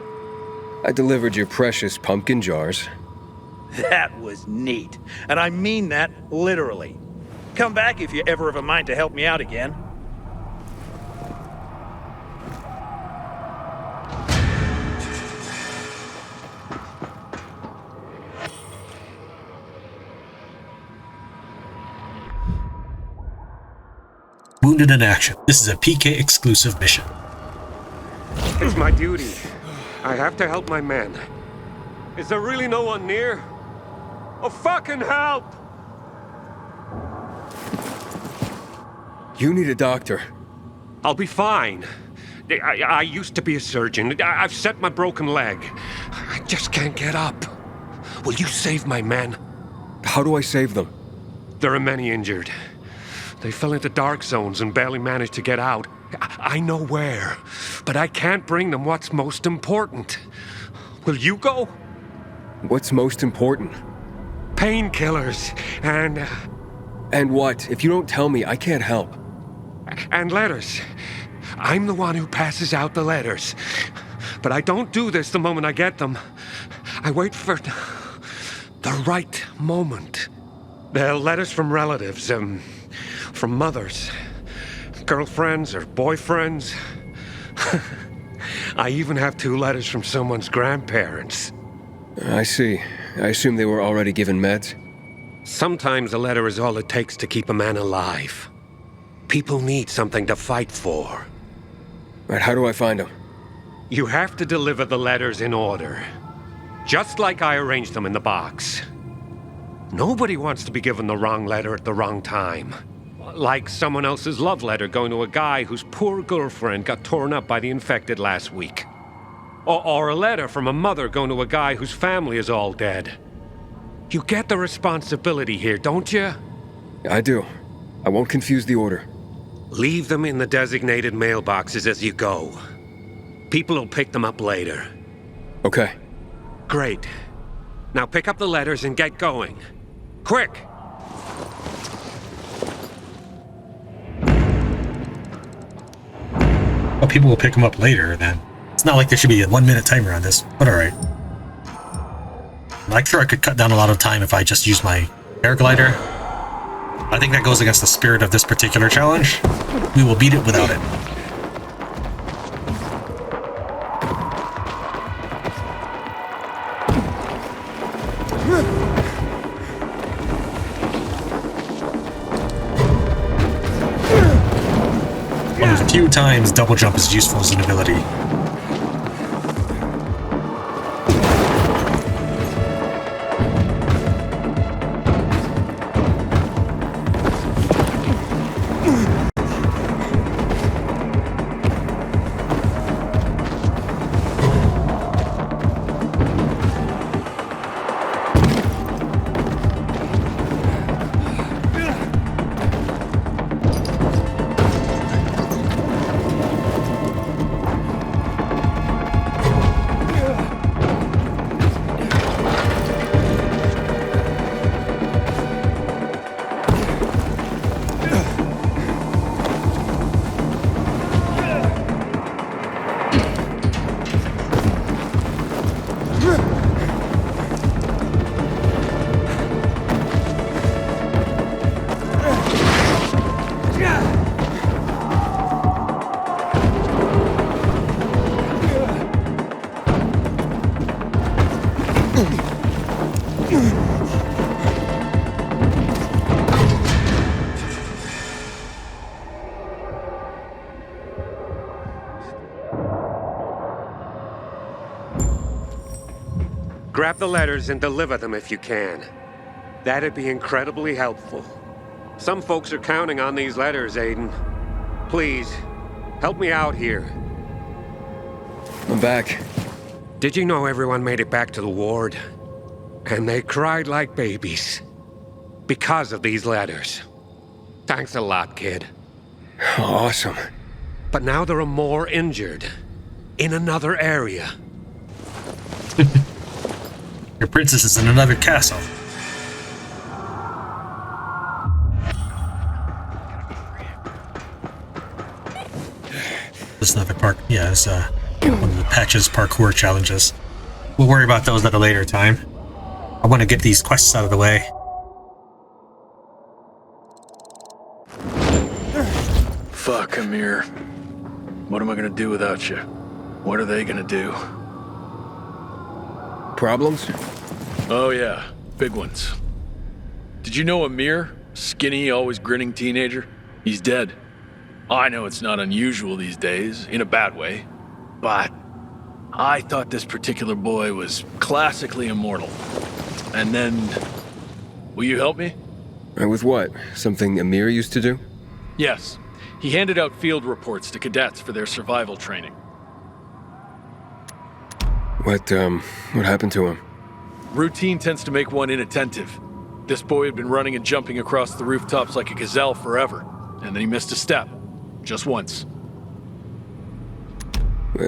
I delivered your precious pumpkin jars. That was neat. And I mean that literally. Come back if you ever have a mind to help me out again. Wounded in action. This is a PK exclusive mission. It's my duty. I have to help my men. Is there really no one near? Oh, fucking help! You need a doctor. I'll be fine. I used to be a surgeon. I've set my broken leg. I just can't get up. Will you save my men? How do I save them? There are many injured. They fell into dark zones and barely managed to get out. I know where, but I can't bring them what's most important. Will you go? What's most important? Painkillers and... And what? If you don't tell me, I can't help. And letters. I'm the one who passes out the letters. But I don't do this the moment I get them. I wait for the right moment. They're letters from relatives, from mothers, girlfriends or boyfriends. I even have 2 letters from someone's grandparents. I see. I assume they were already given meds? Sometimes a letter is all it takes to keep a man alive. People need something to fight for. Right, how do I find them? You have to deliver the letters in order. Just like I arranged them in the box. Nobody wants to be given the wrong letter at the wrong time. Like someone else's love letter going to a guy whose poor girlfriend got torn up by the infected last week. Or a letter from a mother going to a guy whose family is all dead. You get the responsibility here, don't you? I do. I won't confuse the order. Leave them in the designated mailboxes as you go. People will pick them up later. Okay. Great. Now pick up the letters and get going. Quick! Well, people will pick them up later, then. It's not like there should be a 1-minute timer on this, but alright. I'm sure I could cut down a lot of time if I just used my paraglider. I think that goes against the spirit of this particular challenge. We will beat it without it. One of the few times double jump is useful as an ability. Grab the letters and deliver them if you can. That'd be incredibly helpful. Some folks are counting on these letters, Aiden. Please, help me out here. I'm back. Did you know everyone made it back to the ward? And they cried like babies. Because of these letters. Thanks a lot, kid. Awesome. But now there are more injured. In another area. Your princess is in another castle. This is another park. Yeah, it's one of the Patch's parkour challenges. We'll worry about those at a later time. I want to get these quests out of the way. Fuck, Amir. What am I gonna do without you? What are they gonna do? Problems? Oh yeah, big ones. Did you know Amir? Skinny, always grinning teenager? He's dead. I know it's not unusual these days, in a bad way, but I thought this particular boy was classically immortal. And then... Will you help me? With what? Something Amir used to do? Yes. He handed out field reports to cadets for their survival training. What happened to him? Routine tends to make one inattentive. This boy had been running and jumping across the rooftops like a gazelle forever, and then he missed a step. Just once.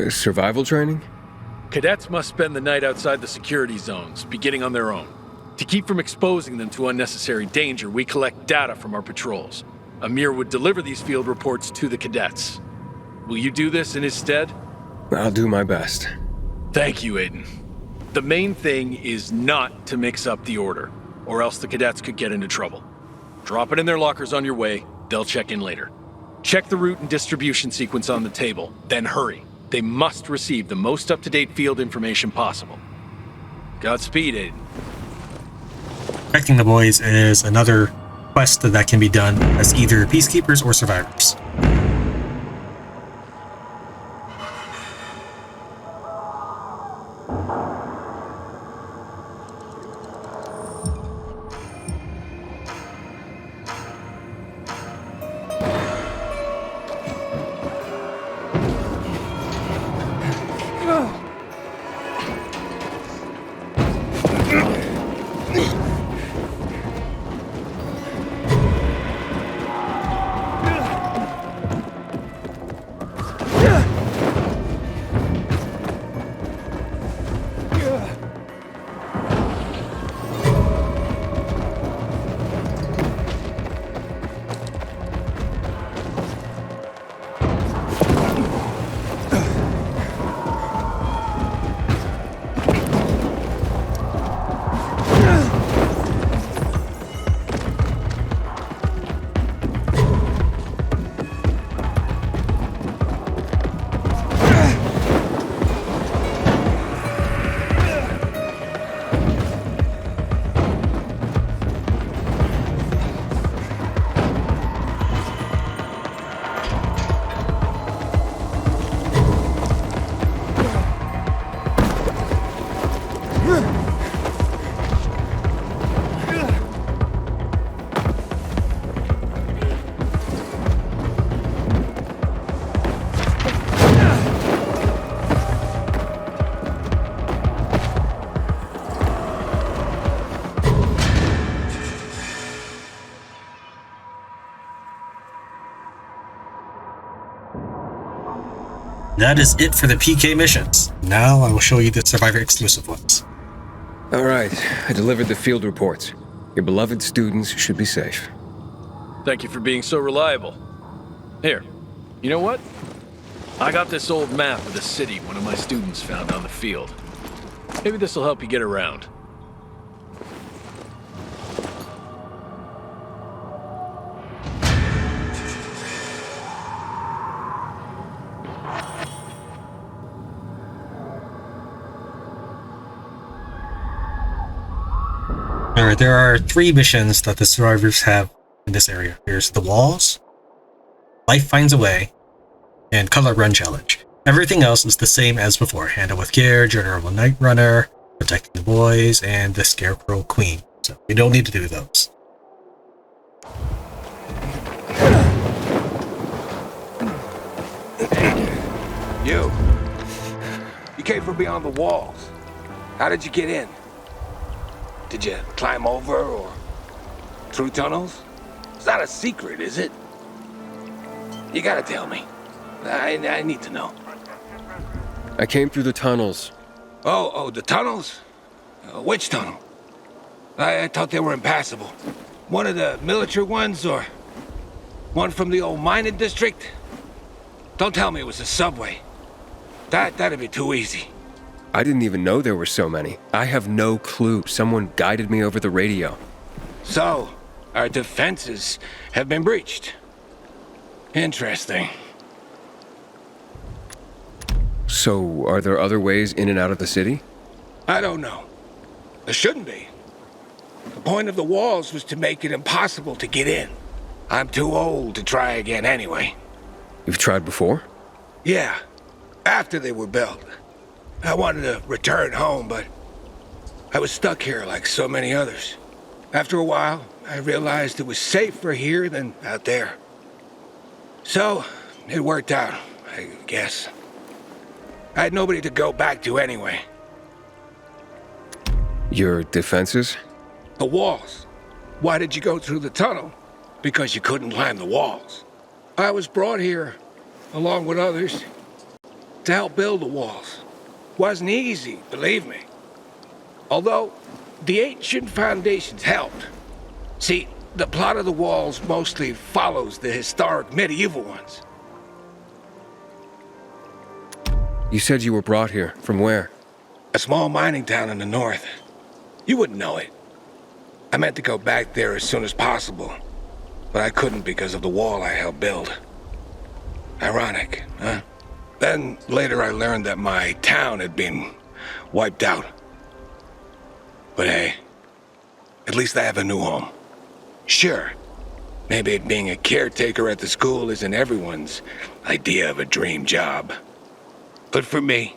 Survival training? Cadets must spend the night outside the security zones, beginning on their own. To keep from exposing them to unnecessary danger, we collect data from our patrols. Amir would deliver these field reports to the cadets. Will you do this in his stead? I'll do my best. Thank you, Aiden. The main thing is not to mix up the order, or else the cadets could get into trouble. Drop it in their lockers on your way, they'll check in later. Check the route and distribution sequence on the table, then hurry. They must receive the most up-to-date field information possible. Godspeed, Aiden. Protecting the boys is another quest that can be done as either peacekeepers or survivors. That is it for the PK missions. Now I will show you the Survivor exclusive ones. Alright, I delivered the field reports. Your beloved students should be safe. Thank you for being so reliable. Here, you know what? I got this old map of the city one of my students found on the field. Maybe this will help you get around. Alright, there are 3 missions that the survivors have in this area. There's the walls, Life Finds a Way, and Color Run Challenge. Everything else is the same as before. Handle with Care, General Nightrunner, Protecting the Boys, and the Scarecrow Queen. So we don't need to do those. You came from beyond the walls. How did you get in? Did you climb over or through tunnels? It's not a secret, is it? You gotta tell me. I need to know. I came through the tunnels. Oh, the tunnels? Which tunnel? I thought they were impassable. One of the military ones or one from the old mining district? Don't tell me it was a subway. That'd be too easy. I didn't even know there were so many. I have no clue. Someone guided me over the radio. So, our defenses have been breached. Interesting. So, are there other ways in and out of the city? I don't know. There shouldn't be. The point of the walls was to make it impossible to get in. I'm too old to try again anyway. You've tried before? Yeah, after they were built. I wanted to return home, but I was stuck here like so many others. After a while, I realized it was safer here than out there. So, it worked out, I guess. I had nobody to go back to anyway. Your defenses? The walls. Why did you go through the tunnel? Because you couldn't climb the walls. I was brought here, along with others, to help build the walls. Wasn't easy, believe me. Although, the ancient foundations helped. See, the plot of the walls mostly follows the historic medieval ones. You said you were brought here. From where? A small mining town in the north. You wouldn't know it. I meant to go back there as soon as possible, but I couldn't because of the wall I helped build. Ironic, huh? Then later I learned that my town had been wiped out. But hey, at least I have a new home. Sure, maybe being a caretaker at the school isn't everyone's idea of a dream job. But for me,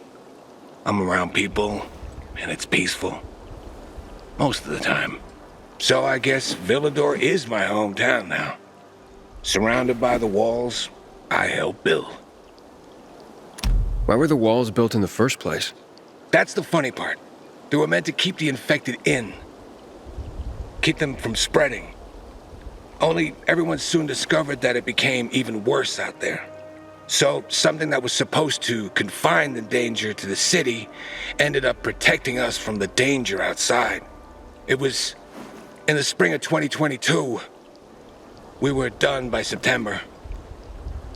I'm around people and it's peaceful. Most of the time. So I guess Villador is my hometown now. Surrounded by the walls I helped build. Why were the walls built in the first place? That's the funny part. They were meant to keep the infected in. Keep them from spreading. Only everyone soon discovered that it became even worse out there. So something that was supposed to confine the danger to the city ended up protecting us from the danger outside. It was in the spring of 2022. We were done by September.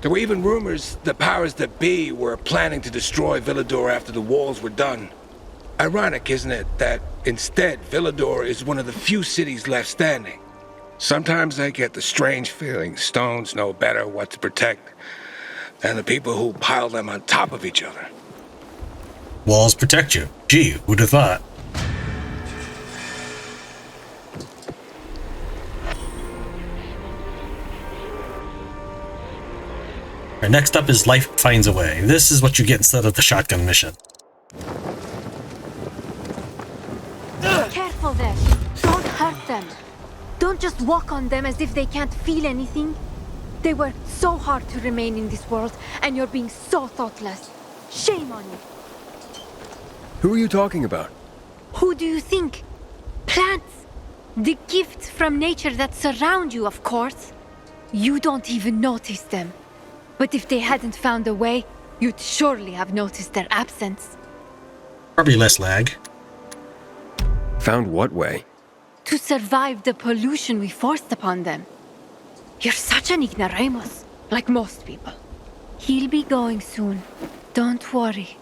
There were even rumors the powers that be were planning to destroy Villador after the walls were done. Ironic, isn't it, that instead Villador is one of the few cities left standing. Sometimes I get the strange feeling stones know better what to protect than the people who pile them on top of each other. Walls protect you. Gee, who'd have thought? Alright, next up is Life Finds a Way. This is what you get instead of the shotgun mission. Careful there. Don't hurt them. Don't just walk on them as if they can't feel anything. They worked so hard to remain in this world, and you're being so thoughtless. Shame on you. Who are you talking about? Who do you think? Plants. The gifts from nature that surround you, of course. You don't even notice them. But if they hadn't found a way, you'd surely have noticed their absence. Probably less lag. Found what way? To survive the pollution we forced upon them. You're such an ignoramus, like most people. He'll be going soon. Don't worry.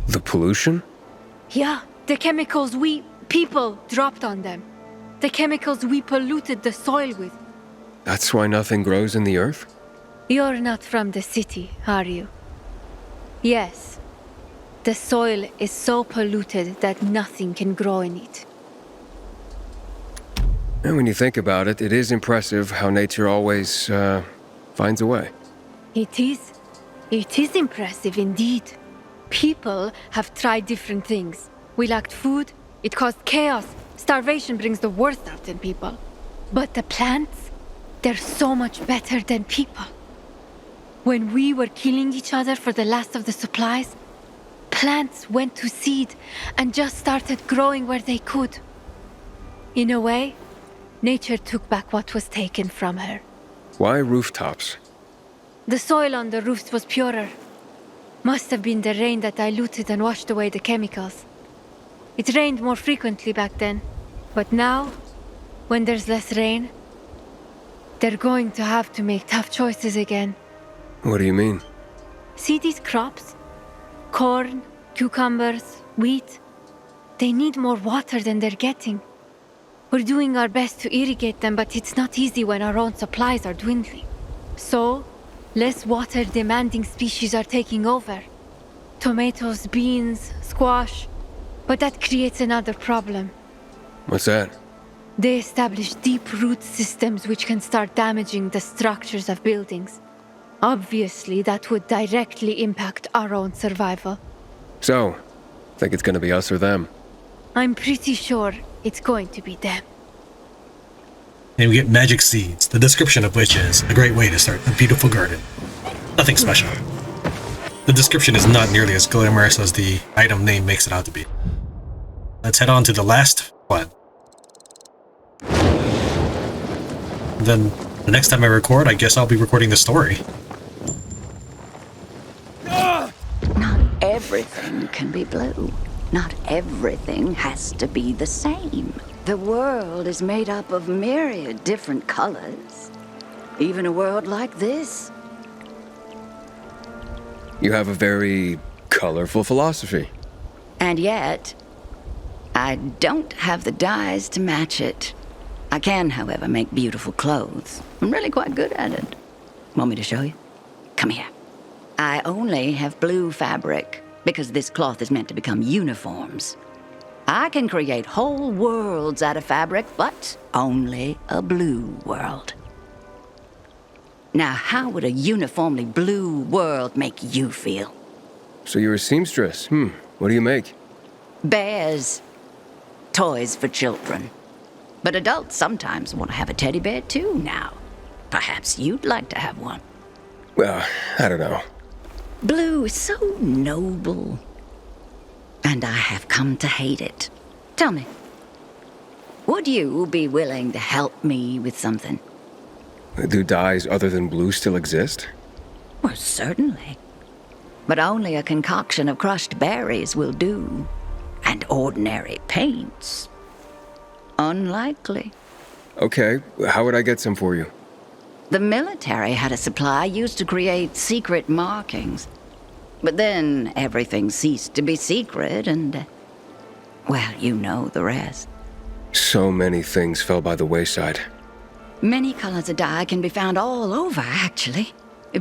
The pollution? Yeah, the chemicals we, people, dropped on them. The chemicals we polluted the soil with. That's why nothing grows in the earth? You're not from the city, are you? Yes. The soil is so polluted that nothing can grow in it. And when you think about it, it is impressive how nature always, finds a way. It is. It is impressive indeed. People have tried different things. We lacked food, it caused chaos. Starvation brings the worst out in people. But the plants, they're so much better than people. When we were killing each other for the last of the supplies, plants went to seed and just started growing where they could. In a way, nature took back what was taken from her. Why rooftops? The soil on the roofs was purer. Must have been the rain that diluted and washed away the chemicals. It rained more frequently back then, but now, when there's less rain, they're going to have to make tough choices again. What do you mean? See these crops? Corn, cucumbers, wheat. They need more water than they're getting. We're doing our best to irrigate them, but it's not easy when our own supplies are dwindling. So, less water-demanding species are taking over. Tomatoes, beans, squash. But that creates another problem. What's that? They establish deep root systems which can start damaging the structures of buildings. Obviously, that would directly impact our own survival. So, think it's gonna be us or them? I'm pretty sure it's going to be them. And we get magic seeds, the description of which is a great way to start a beautiful garden. Nothing special. The description is not nearly as glamorous as the item name makes it out to be. Let's head on to the last one. Then, the next time I record, I guess I'll be recording the story. Not everything can be blue. Not everything has to be the same. The world is made up of myriad different colors. Even a world like this. You have a very colorful philosophy. And yet, I don't have the dyes to match it. I can, however, make beautiful clothes. I'm really quite good at it. Want me to show you? Come here. I only have blue fabric because this cloth is meant to become uniforms. I can create whole worlds out of fabric, but only a blue world. Now, how would a uniformly blue world make you feel? So you're a seamstress. What do you make? Bears. Toys for children. But adults sometimes want to have a teddy bear too now. Perhaps you'd like to have one. Well, I don't know. Blue is so noble. And I have come to hate it. Tell me, would you be willing to help me with something? Do dyes other than blue still exist? Well, certainly. But only a concoction of crushed berries will do. And ordinary paints. Unlikely. Okay, how would I get some for you? The military had a supply used to create secret markings. But then everything ceased to be secret and, well, you know the rest. So many things fell by the wayside. Many colors of dye can be found all over, actually.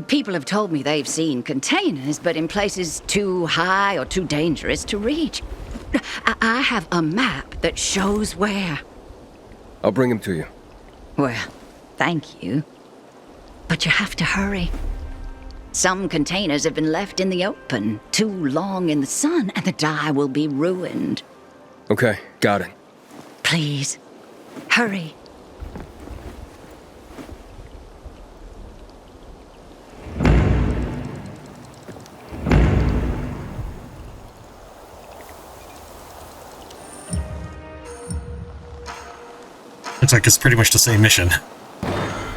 People have told me they've seen containers, but in places too high or too dangerous to reach. I have a map that shows where. I'll bring him to you. Well, thank you. But you have to hurry. Some containers have been left in the open too long in the sun, and the dye will be ruined. Okay, got it. Please, hurry. It's like it's pretty much the same mission.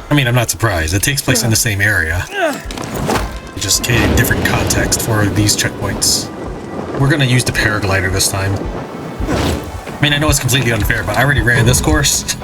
I mean, I'm not surprised. It takes place in the same area. It just created different context for these checkpoints. We're gonna use the paraglider this time. I mean, I know it's completely unfair, but I already ran this course.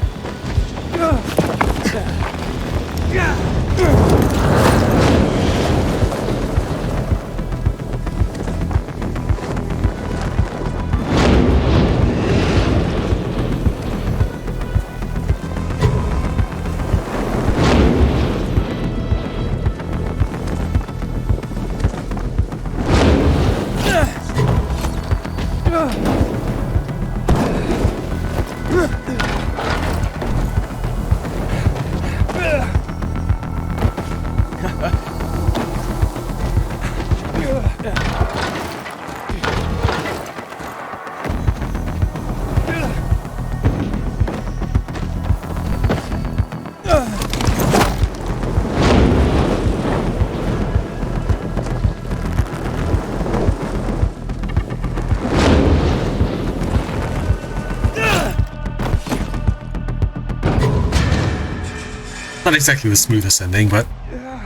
Not exactly the smoothest ending, but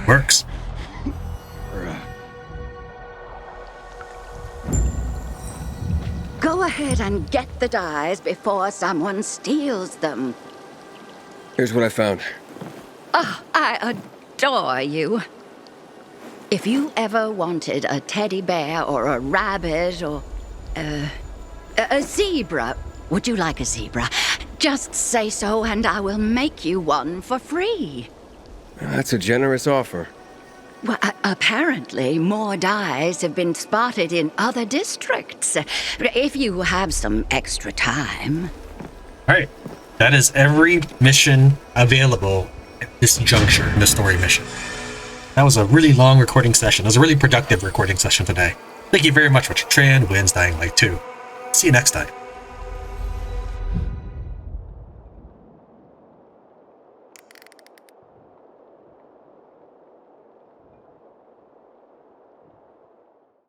works. Go ahead and get the dies before someone steals them. Here's what I found. Oh, I adore you. If you ever wanted a teddy bear or a rabbit or a zebra, would you like a zebra? Just say so and I will make you one for free. That's a generous offer. Well, apparently more dies have been spotted in other districts. If you have some extra time. Alright, that is every mission available at this juncture in the story mission. That was a really long recording session. It was a really productive recording session today. Thank you very much, Tran wins Dying Light 2. See you next time.